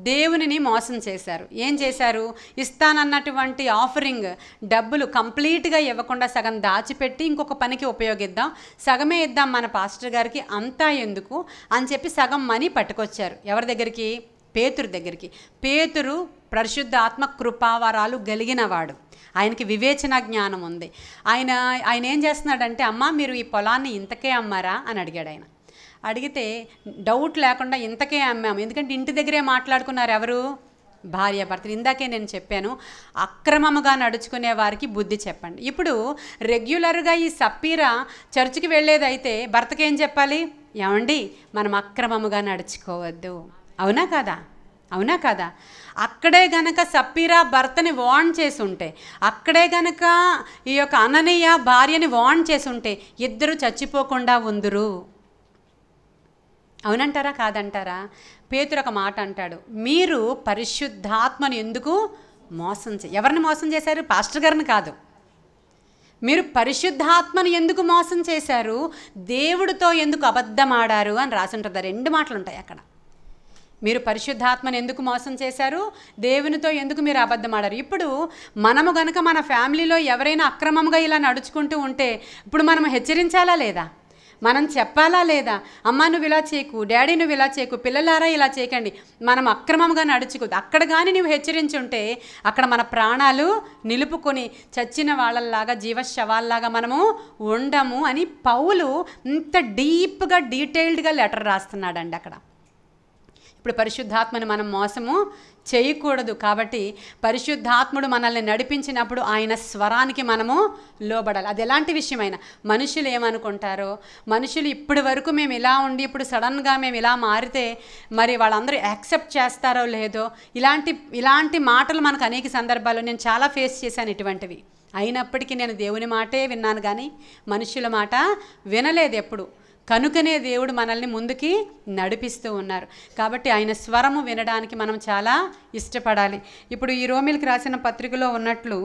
Speaker 2: దేవునిని మోసం చేశారు. ఏం చేశారు? ఇస్తానన్నటువంటి ఆఫరింగ్ డబ్బులు కంప్లీట్గా ఇవ్వకుండా సగం దాచిపెట్టి ఇంకొక పనికి ఉపయోగిద్దాం, సగమే ఇద్దాం మన పాస్టర్ గారికి, అంతా ఎందుకు అని చెప్పి సగం మనీ పట్టుకొచ్చారు. ఎవరి దగ్గరికి? పేతురు దగ్గరికి. పేతురు పరిశుద్ధ ఆత్మ కృపావరాలు కలిగినవాడు. ఆయనకి వివేచన జ్ఞానం ఉంది. ఆయన ఏం చేస్తున్నాడంటే, అమ్మ మీరు ఈ పొలాన్ని ఇంతకే అమ్మారా అని అడిగాడు. ఆయన అడిగితే డౌట్ లేకుండా ఇంతకే అమ్మాము. ఎందుకంటే ఇంటి దగ్గరే మాట్లాడుకున్నారు. ఎవరు? భార్యాభర్తలు. ఇందాకే నేను చెప్పాను, అక్రమముగా నడుచుకునే వారికి బుద్ధి చెప్పండి. ఇప్పుడు రెగ్యులర్గా ఈ సప్పీరా చర్చికి వెళ్ళేదైతే భర్తకి ఏం చెప్పాలి? ఏమండి మనం అక్రమముగా నడుచుకోవద్దు. అవునా కదా? అవునా కదా? అక్కడే గనక సప్పీరా భర్తని వార్న్ చేసి ఉంటే, అక్కడే గనక ఈ యొక్క అననీయ భార్యని వార్న్ చేసి ఉంటే ఇద్దరు చచ్చిపోకుండా ఉందురు. అవునంటారా కాదంటారా? పేతురు ఒక మాట అంటాడు, మీరు పరిశుద్ధాత్మను ఎందుకు ఎవరిని మోసం చేశారు? పాస్టర్ గారిని కాదు. మీరు పరిశుద్ధాత్మను ఎందుకు మోసం చేశారు? దేవుడితో ఎందుకు అబద్ధమాడారు అని రాసి ఉంటుంది. 2 మాటలు ఉంటాయి అక్కడ. మీరు పరిశుద్ధాత్మను ఎందుకు మోసం చేశారు, దేవునితో ఎందుకు మీరు అబద్ధమాడారు. ఇప్పుడు మనము గనక మన ఫ్యామిలీలో ఎవరైనా అక్రమంగా ఇలా నడుచుకుంటూ ఉంటే ఇప్పుడు మనం హెచ్చరించాలా లేదా? మనం చెప్పాలా లేదా? అమ్మ నువ్వు ఇలా చేయకు, డాడీ నువ్వు ఇలా చేయకు, పిల్లలారా ఇలా చేయకండి, మనం అక్రమంగా నడుచుకోదు. అక్కడ కానీ నువ్వు హెచ్చరించుంటే అక్కడ మన ప్రాణాలు నిలుపుకొని చచ్చిన వాళ్ళలాగా జీవశవాల్లాగా మనము ఉండము అని పౌలు ఇంత డీప్గా డీటెయిల్డ్గా లెటర్ రాస్తున్నాడండి అక్కడ. ఇప్పుడు పరిశుద్ధాత్మని మనం మోసము చేయకూడదు. కాబట్టి పరిశుద్ధాత్ముడు మనల్ని నడిపించినప్పుడు ఆయన స్వరానికి మనము లోబడాలి. అది ఎలాంటి విషయమైనా. మనుషులు ఏమనుకుంటారో, మనుషులు ఇప్పటి వరకు మేము ఇలా ఉండి ఇప్పుడు సడన్గా మేము ఇలా మారితే మరి వాళ్ళందరూ యాక్సెప్ట్ చేస్తారో లేదో, ఇలాంటి మాటలు మనకు అనేక సందర్భాల్లో నేను చాలా ఫేస్ చేశాను ఇటువంటివి. అయినప్పటికీ నేను దేవుని మాటే విన్నాను కానీ మనుషుల మాట వినలేదు ఎప్పుడు. కనుకనే దేవుడు మనల్ని ముందుకి నడిపిస్తూ ఉన్నారు. కాబట్టి ఆయన స్వరము వినడానికి మనం చాలా ఇష్టపడాలి. ఇప్పుడు ఈ రోమిలికి రాసిన పత్రికలో ఉన్నట్లు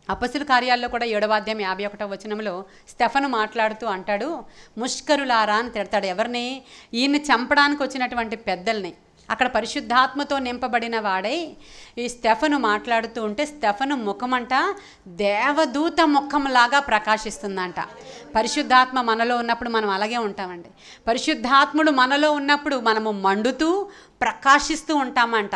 Speaker 2: అపొస్తలుల కార్యాల్లో కూడా 7వ అధ్యాయం 51వ వచనంలో స్టెఫను మాట్లాడుతూ అంటాడు, ముష్కరులారా అని తిడతాడు. ఎవరిని? ఈయన్ని చంపడానికి వచ్చినటువంటి పెద్దల్ని. అక్కడ పరిశుద్ధాత్మతో నింపబడిన వాడై ఈ స్టెఫను మాట్లాడుతూ ఉంటే స్టెఫను ముఖమంట దేవదూత ముఖంలాగా ప్రకాశిస్తుందంట. పరిశుద్ధాత్మ మనలో ఉన్నప్పుడు మనం అలాగే ఉంటామండి. పరిశుద్ధాత్ముడు మనలో ఉన్నప్పుడు మనము మండుతూ ప్రకాశిస్తూ ఉంటామంట.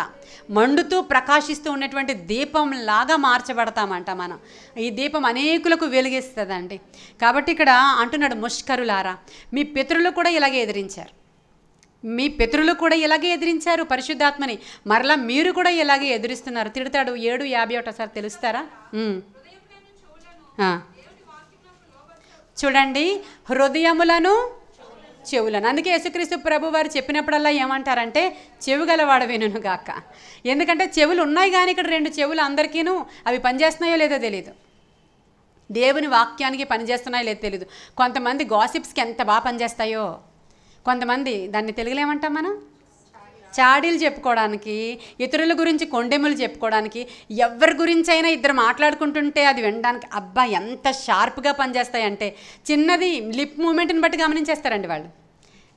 Speaker 2: మండుతూ ప్రకాశిస్తూ ఉన్నటువంటి దీపంలాగా మార్చబడతామంట మనం. ఈ దీపం అనేకులకు వెలిగిస్తుందండి. కాబట్టి ఇక్కడ అంటున్నాడు, ముష్కరులారా, మీ పితరులు కూడా ఇలాగే ఎదిరించారు. మీ పితరులు కూడా ఇలాగే ఎదిరించారు పరిశుద్ధాత్మని, మరలా మీరు కూడా ఇలాగే ఎదిరిస్తున్నారు. తిడతాడు 7:51 సార్ తెలుస్తారా? చూడండి, హృదయములను చెవులను. అందుకే యేసుక్రీస్తు ప్రభు వారు చెప్పినప్పుడల్లా ఏమంటారంటే చెవి గలవాడు వినును గాక. ఎందుకంటే చెవులు ఉన్నాయి కానీ ఇక్కడ 2 చెవులు అందరికీను అవి పనిచేస్తున్నాయో లేదో తెలియదు. దేవుని వాక్యానికి పనిచేస్తున్నాయో లేదో తెలియదు. కొంతమంది గాసిప్స్కి ఎంత బాగా పనిచేస్తాయో, కొంతమంది దాన్ని తెలుగులో ఏమంటాం మనం? చాడీలు చెప్పుకోవడానికి, ఇతరుల గురించి కొండెములు చెప్పుకోవడానికి, ఎవరి గురించి అయినా ఇద్దరు మాట్లాడుకుంటుంటే అది వినడానికి అబ్బా ఎంత షార్ప్గా పనిచేస్తాయంటే చిన్నది లిప్ మూమెంట్ని బట్టి గమనించేస్తారండి వాళ్ళు.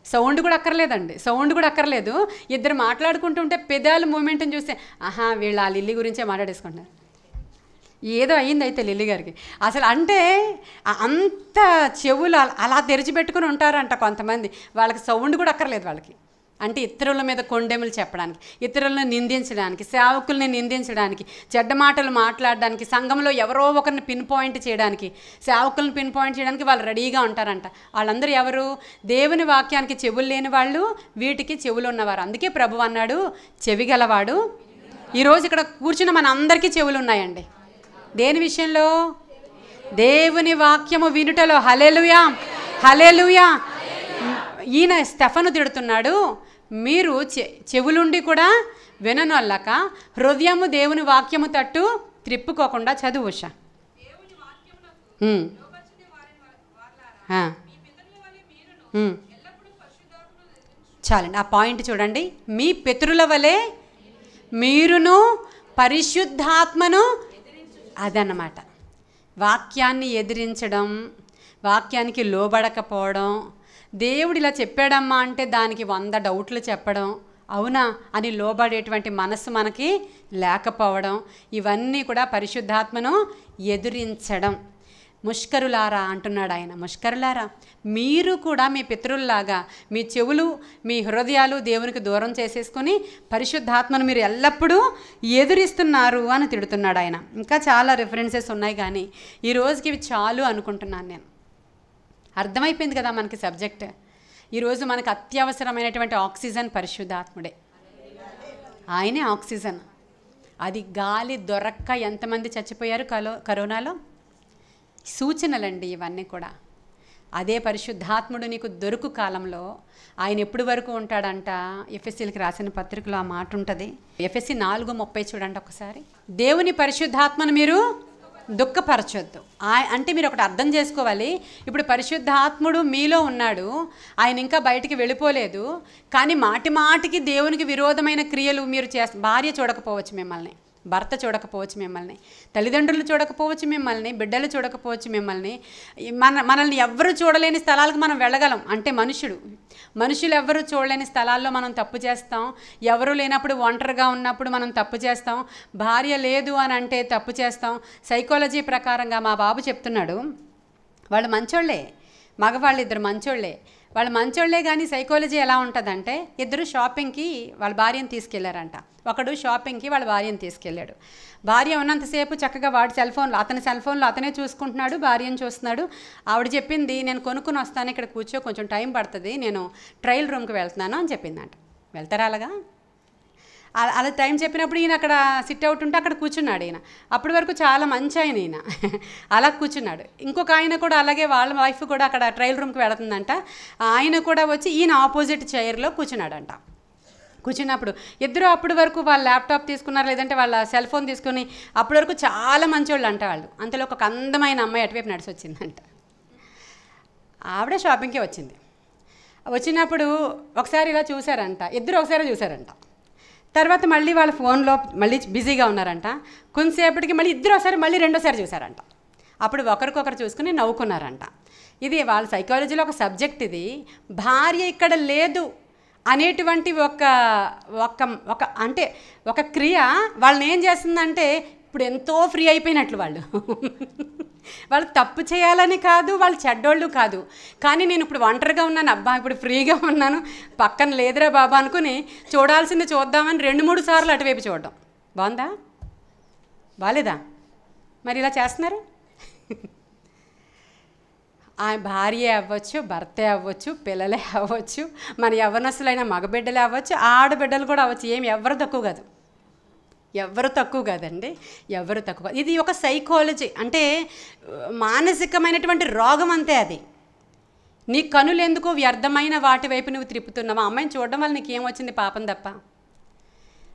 Speaker 2: సౌండ్ కూడా అక్కర్లేదు. ఇద్దరు మాట్లాడుకుంటుంటే పెదాల మూమెంట్ని చూస్తే ఆహా వీళ్ళు ఆ లిల్లీ గురించే మాట్లాడేసుకుంటున్నారు. ఏదో అయ్యింది అయితే లిల్లీ గారికి అసలు. అంటే అంత చెవులు అలా తెరిచిపెట్టుకుని ఉంటారంట కొంతమంది. వాళ్ళకి సౌండ్ కూడా అక్కర్లేదు వాళ్ళకి. అంటే ఇతరుల మీద కొండెములు చెప్పడానికి, ఇతరులను నిందించడానికి, సేవకుల్ని నిందించడానికి, చెడ్డ మాటలు మాట్లాడడానికి, సంఘంలో ఎవరో ఒకరిని పిన్ పాయింట్ చేయడానికి, సేవకులను పిన్ పాయింట్ చేయడానికి వాళ్ళు రెడీగా ఉంటారంట. వాళ్ళందరూ ఎవరు? దేవుని వాక్యానికి చెవులు లేని వాళ్ళు, వీటికి చెవులు ఉన్నవారు. అందుకే ప్రభు అన్నాడు చెవి గలవాడు. ఈరోజు ఇక్కడ కూర్చున్న మన అందరికీ చెవులు ఉన్నాయండి. దేని విషయంలో? దేవుని వాక్యము వినుటలో. హల్లెలూయా, హల్లెలూయా. ఈయన స్టెఫను తిడుతున్నాడు, మీరు చెవులుండి కూడా విననొల్లక హృదయము దేవుని వాక్యము తట్టు త్రిప్పుకోకుండా. చదువు ఉష. చాలండి, ఆ పాయింట్ చూడండి. మీ పితరుల వలె మీరును పరిశుద్ధాత్మను, అదన్నమాట. వాక్యాన్ని ఎదిరించడం, వాక్యానికి లోబడకపోవడం, దేవుడు ఇలా చెప్పాడమ్మా అంటే దానికి 100 డౌట్లు చెప్పడం, అవునా అని లోబడేటువంటి మనస్సు మనకి లేకపోవడం, ఇవన్నీ కూడా పరిశుద్ధాత్మను ఎదిరించడం. ముష్కరులారా అంటున్నాడు ఆయన. ముష్కరులారా, మీరు కూడా మీ పితరుల్లాగా మీ చెవులు మీ హృదయాలు దేవునికి దూరం చేసేసుకొని పరిశుద్ధాత్మను మీరు ఎల్లప్పుడూ ఎదురిస్తున్నారు అని తిడుతున్నాడు ఆయన. ఇంకా చాలా రిఫరెన్సెస్ ఉన్నాయి కానీ ఈ రోజుకి ఇవి చాలు అనుకుంటున్నాను నేను. అర్థమైపోయింది కదా మనకి సబ్జెక్ట్. ఈరోజు మనకు అత్యవసరమైనటువంటి ఆక్సిజన్ పరిశుద్ధాత్ముడే. ఆయనే ఆక్సిజన్. అది గాలి దొరక్క ఎంతమంది చచ్చిపోయారు కరోనాలో. సూచనలండి ఇవన్నీ కూడా. అదే పరిశుద్ధాత్ముడు నీకు దొరుకు కాలంలో ఆయన ఎప్పటి వరకు ఉంటాడంట. ఎఫ్ఎస్సీలకు రాసిన పత్రికలో ఆ మాట ఉంటుంది. ఎఫ్ఎస్సీ 4:30 చూడండి ఒకసారి. దేవుని పరిశుద్ధాత్మను మీరు దుఃఖపరచొద్దు. అంటే మీరు ఒకటి అర్థం చేసుకోవాలి. ఇప్పుడు పరిశుద్ధాత్ముడు మీలో ఉన్నాడు, ఆయన ఇంకా బయటికి వెళ్ళిపోలేదు. కానీ మాటి మాటికి దేవునికి విరోధమైన క్రియలు మీరు భార్య చూడకపోవచ్చు మిమ్మల్ని, భర్త చూడకపోవచ్చు మిమ్మల్ని, తల్లిదండ్రులు చూడకపోవచ్చు మిమ్మల్ని, బిడ్డలు చూడకపోవచ్చు మిమ్మల్ని. మనల్ని ఎవ్వరు చూడలేని స్థలాలకు మనం వెళ్ళగలం. అంటే మనుషులు ఎవ్వరు చూడలేని స్థలాల్లో మనం తప్పు చేస్తాం. ఎవరు లేనప్పుడు ఒంటరిగా ఉన్నప్పుడు మనం తప్పు చేస్తాం. భార్య లేదు అని అంటే తప్పు చేస్తాం. సైకాలజీ ప్రకారంగా మా బాబు చెప్తున్నాడు, వాళ్ళు మంచోళ్ళే, మగవాళ్ళు ఇద్దరు మంచోళ్ళే, వాళ్ళు మంచోళ్ళే. కానీ సైకాలజీ ఎలా ఉంటుందంటే, ఇద్దరు షాపింగ్కి వాళ్ళ భార్యను తీసుకెళ్లారంట. ఒకడు షాపింగ్కి వాళ్ళ భార్యను తీసుకెళ్ళాడు. భార్య ఉన్నంతసేపు చక్కగా అతని సెల్ ఫోన్లో అతనే చూసుకుంటున్నాడు, భార్యను చూస్తున్నాడు. ఆవిడ చెప్పింది, నేను కొనుక్కుని వస్తాను, ఇక్కడ కూర్చో, కొంచెం టైం పడుతుంది, నేను ట్రయల్ రూమ్కి వెళ్తున్నాను అని చెప్పిందంట. వెళ్తారా అలాగా? అలా టైం చెప్పినప్పుడు ఈయన అక్కడ సిట్ అవుట్ ఉంటే అక్కడ కూర్చున్నాడు. ఈయన అప్పటి వరకు చాలా మంచి ఈయన అలా కూర్చున్నాడు. ఇంకొక ఆయన కూడా అలాగే, వాళ్ళ వైఫ్ కూడా అక్కడ ట్రయల్ రూమ్కి వెళుతుందంట. ఆయన కూడా వచ్చి ఈయన ఆపోజిట్ చైర్లో కూర్చున్నాడంట. కూర్చున్నప్పుడు ఇద్దరు అప్పటి వరకు వాళ్ళ ల్యాప్టాప్ తీసుకున్నారు, లేదంటే వాళ్ళ సెల్ ఫోన్ తీసుకుని అప్పటి వరకు చాలా మంచోళ్ళు అంట వాళ్ళు. అంతలో ఒక అందమైన అమ్మాయి అటువైపు నడిచి వచ్చిందంట. ఆవిడ షాపింగ్కి వచ్చినప్పుడు ఒకసారి ఇలా చూశారంట, ఇద్దరు ఒకసారి చూశారంట. తర్వాత మళ్ళీ వాళ్ళ ఫోన్లో మళ్ళీ బిజీగా ఉన్నారంట. కొంతసేపటికి మళ్ళీ ఇద్దరు ఒకసారి మళ్ళీ రెండోసారి చూశారంట. అప్పుడు ఒకరికొకరు చూసుకుని నవ్వుకున్నారంట. ఇది వాళ్ళ సైకాలజీలో ఒక సబ్జెక్ట్. ఇది భార్య ఇక్కడ లేదు అనేటువంటి ఒక క్రియ వాళ్ళని ఏం చేస్తుందంటే, ఇప్పుడు ఎంతో ఫ్రీ అయిపోయినట్లు వాళ్ళు తప్పు చేయాలని కాదు, వాళ్ళు చెడ్డోళ్ళు కాదు, కానీ నేను ఇప్పుడు ఒంటరిగా ఉన్నాను, అబ్బా ఇప్పుడు ఫ్రీగా ఉన్నాను, పక్కన లేదురా బాబా అనుకుని చూడాల్సింది చూద్దామని 2-3 సార్లు అటువైపు చూడడం. బాగుందా? బాలేదా? మరి ఇలా చేస్తున్నారు. ఆ భార్య అవ్వచ్చు, భర్తే అవ్వచ్చు, పిల్లలే అవ్వచ్చు, మన యవ్వనస్తులైన మగబిడ్డలే అవ్వచ్చు, ఆడబిడ్డలు కూడా అవ్వచ్చు. ఎవరు తక్కువ కాదు, ఎవరు తక్కువ కాదండి, ఎవరు తక్కువ. ఇది ఒక సైకాలజీ, అంటే మానసికమైనటువంటి రోగం అంతే. అది నీ కనులు ఎందుకో వ్యర్థమైన వాటి వైపు నువ్వు త్రిప్పుతున్నావా? అమ్మాయిని చూడడం వల్ల నీకేమొచ్చింది? పాపం తప్ప.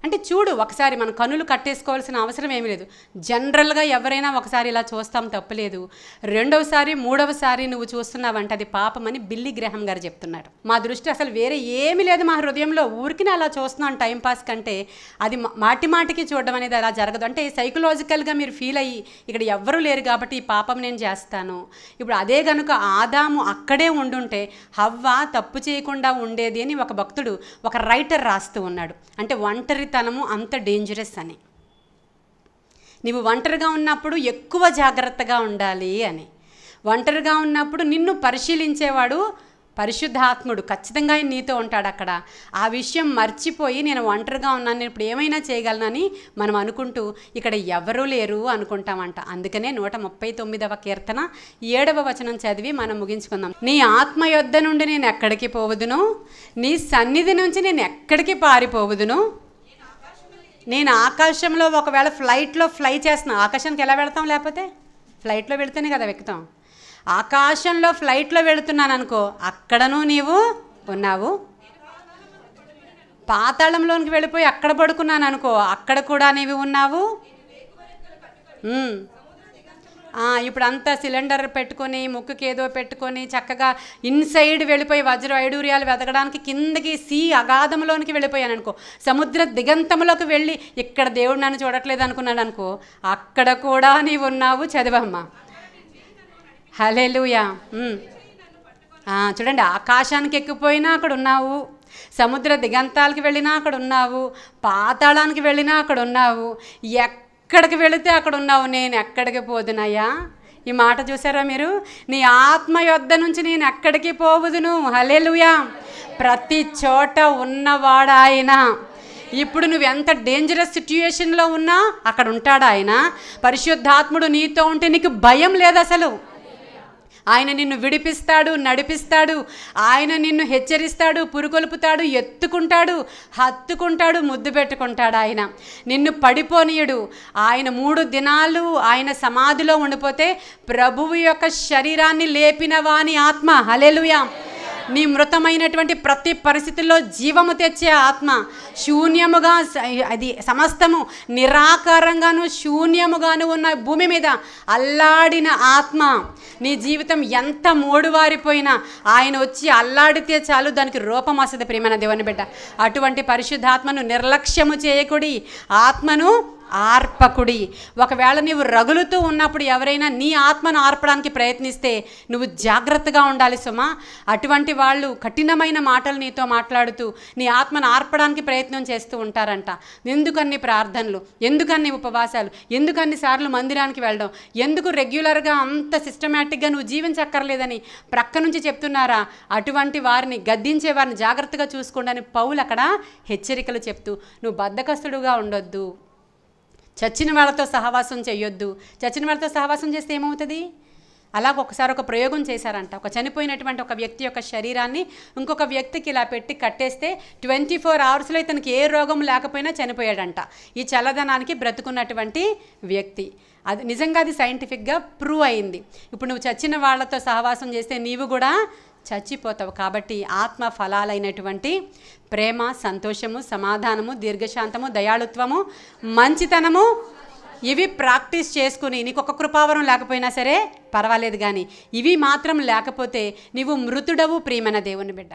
Speaker 2: అంటే చూడు ఒకసారి మన కన్నులు కట్టేసుకోవాల్సిన అవసరం ఏమీ లేదు. జనరల్గా ఎవరైనా ఒకసారి ఇలా చూస్తాం, తప్పులేదు. రెండవసారి మూడవసారి నువ్వు చూస్తున్నావంటే అది పాపమని బిల్లీ గ్రాహం గారు చెప్తున్నారు. మా దృష్టి అసలు వేరే ఏమీ లేదు మా హృదయంలో, ఊరికి అలా చూస్తున్నాను టైంపాస్ కంటే. అది మాటి మాటికి చూడడం అనేది అలా జరగదు. అంటే సైకలాజికల్గా మీరు ఫీల్ అయ్యి ఇక్కడ ఎవ్వరూ లేరు కాబట్టి ఈ పాపం నేను చేస్తాను. ఇప్పుడు అదే కనుక ఆదాము అక్కడే ఉండుంటే హవ్వ తప్పు చేయకుండా ఉండేది అని ఒక భక్తుడు, ఒక రైటర్ రాస్తూ ఉన్నాడు. అంటే ఒంటరితనము అంత డేంజరస్ అని. నీవు ఒంటరిగా ఉన్నప్పుడు ఎక్కువ జాగ్రత్తగా ఉండాలి అని. ఒంటరిగా ఉన్నప్పుడు నిన్ను పరిశీలించేవాడు పరిశుద్ధాత్ముడు, ఖచ్చితంగా నీతో ఉంటాడు అక్కడ. ఆ విషయం మర్చిపోయి నేను ఒంటరిగా ఉన్నాను, నేను ఇప్పుడు ఏమైనా చేయగలనని మనం అనుకుంటూ ఇక్కడ ఎవరూ లేరు అనుకుంటామంట. అందుకనే 139వ కీర్తన 7వ వచనం చదివి మనం ముగించుకుందాం. నీ ఆత్మ యొద్ద నుండి నేను ఎక్కడికి పోవుదును, నీ సన్నిధి నుంచి నేను ఎక్కడికి పారిపోవుదును. నేను ఆకాశంలో ఒకవేళ ఫ్లైట్లో ఫ్లై చేస్తున్నా, ఆకాశానికి ఎలా వెళతాం, లేకపోతే ఫ్లైట్లో వెళితేనే కదా ఎక్కుతాం. ఆకాశంలో ఫ్లైట్లో వెళుతున్నాను అనుకో, అక్కడను నీవు ఉన్నావు. పాతాళంలోనికి వెళ్ళిపోయి అక్కడ పడుకున్నాను అనుకో, అక్కడ కూడా నీవు ఉన్నావు. ఇప్పుడు అంతా సిలిండర్ పెట్టుకొని ముక్కుకి ఏదో పెట్టుకొని చక్కగా ఇన్సైడ్ వెళ్ళిపోయి వజ్ర వైడూర్యాలు వెతకడానికి కిందకి అగాధంలోనికి వెళ్ళిపోయాను అనుకో, సముద్ర దిగంతంలోకి వెళ్ళి ఇక్కడ దేవుడు నన్ను చూడట్లేదు అనుకున్నాడు అనుకో, అక్కడ కూడా నీవు ఉన్నావు. చదివమ్మా. హల్లెలూయా. చూడండి, ఆకాశానికి ఎక్కిపోయినా అక్కడ ఉన్నావు, సముద్ర దిగంతాలకి వెళ్ళినా అక్కడ ఉన్నావు, పాతాళానికి వెళ్ళినా అక్కడ ఉన్నావు, ఎక్కడికి వెళితే అక్కడ ఉన్నావు. నేను ఎక్కడికి పోదునయ్యా. ఈ మాట చూసారా మీరు? నీ ఆత్మ యొద్ద నుంచి నేను ఎక్కడికి పోవుదును. హల్లెలూయా. ప్రతి చోట ఉన్నవాడు ఆయన. ఇప్పుడు నువ్వు ఎంత డేంజరస్ సిచ్యుయేషన్లో ఉన్నా అక్కడ ఉంటాడు ఆయన. పరిశుద్ధాత్ముడు నీతో ఉంటే నీకు భయం లేదు అసలు. ఆయన నిన్ను విడిపిస్తాడు, నడిపిస్తాడు. ఆయన నిన్ను హెచ్చరిస్తాడు, పురుకొల్పుతాడు, ఎత్తుకుంటాడు, హత్తుకుంటాడు, ముద్దు పెట్టుకుంటాడు. ఆయన నిన్ను పడిపోనీయుడు. ఆయన 3 దినాలు ఆయన సమాధిలో ఉండిపోతే ప్రభువు యొక్క శరీరాన్ని లేపిన వాని ఆత్మ. హల్లెలూయా. నీ మృతమైనటువంటి ప్రతి పరిస్థితుల్లో జీవము తెచ్చే ఆత్మ, శూన్యముగా అది సమస్తము నిరాకారంగాను శూన్యముగాను ఉన్న భూమి మీద అల్లాడిన ఆత్మ. నీ జీవితం ఎంత మోడువారిపోయినా ఆయన వచ్చి అల్లాడితే చాలు, దానికి రూపం వస్తుంది. ప్రియమైన దేవుని బిడ్డ, అటువంటి పరిశుద్ధాత్మను నిర్లక్ష్యము చేయకుడి, ఆత్మను ఆర్పకుడి. ఒకవేళ నీవు రగులుతూ ఉన్నప్పుడు ఎవరైనా నీ ఆత్మను ఆర్పడానికి ప్రయత్నిస్తే నువ్వు జాగ్రత్తగా ఉండాలి సుమా. అటువంటి వాళ్ళు కఠినమైన మాటలు నీతో మాట్లాడుతూ నీ ఆత్మను ఆర్పడానికి ప్రయత్నం చేస్తూ ఉంటారంట. ఎందుకన్ని ప్రార్థనలు, ఎందుకన్ని ఉపవాసాలు, ఎందుకన్ని సార్లు మందిరానికి వెళ్ళడం, ఎందుకు రెగ్యులర్గా అంత సిస్టమేటిక్గా నువ్వు జీవించక్కర్లేదని ప్రక్క నుంచి చెప్తున్నారా? అటువంటి వారిని, గద్దించే వారిని జాగ్రత్తగా చూసుకోండి అని పౌలు అక్కడ హెచ్చరికలు చెప్తూ, నువ్వు బద్ధకస్తుడుగా ఉండొద్దు, చచ్చిన వాళ్ళతో సహవాసం చేయొద్దు. చచ్చిన వాళ్ళతో సహవాసం చేస్తే ఏమవుతుంది? అలాగ ఒకసారి ఒక ప్రయోగం చేశారంట. ఒక చనిపోయినటువంటి ఒక వ్యక్తి యొక్క శరీరాన్ని ఇంకొక వ్యక్తికి ఇలా పెట్టి కట్టేస్తే 24 అవర్స్లో ఇతనికి ఏ రోగం లేకపోయినా చనిపోయాడంట. ఈ చల్లదనానికి బ్రతుకున్నటువంటి వ్యక్తి. అది నిజంగా అది సైంటిఫిక్గా ప్రూవ్ అయింది. ఇప్పుడు నువ్వు చచ్చిన వాళ్ళతో సహవాసం చేస్తే నీవు కూడా చచ్చిపోతావు. కాబట్టి ఆత్మ ఫలాలైనటువంటి ప్రేమ, సంతోషము, సమాధానము, దీర్ఘశాంతము, దయాళుత్వము, మంచితనము, ఇవి ప్రాక్టీస్ చేసుకుని నీకు ఒక కృపావరం లేకపోయినా సరే పర్వాలేదు, కానీ ఇవి మాత్రం లేకపోతే నీవు మృతుడవు. ప్రియమైన దేవుని బిడ్డ.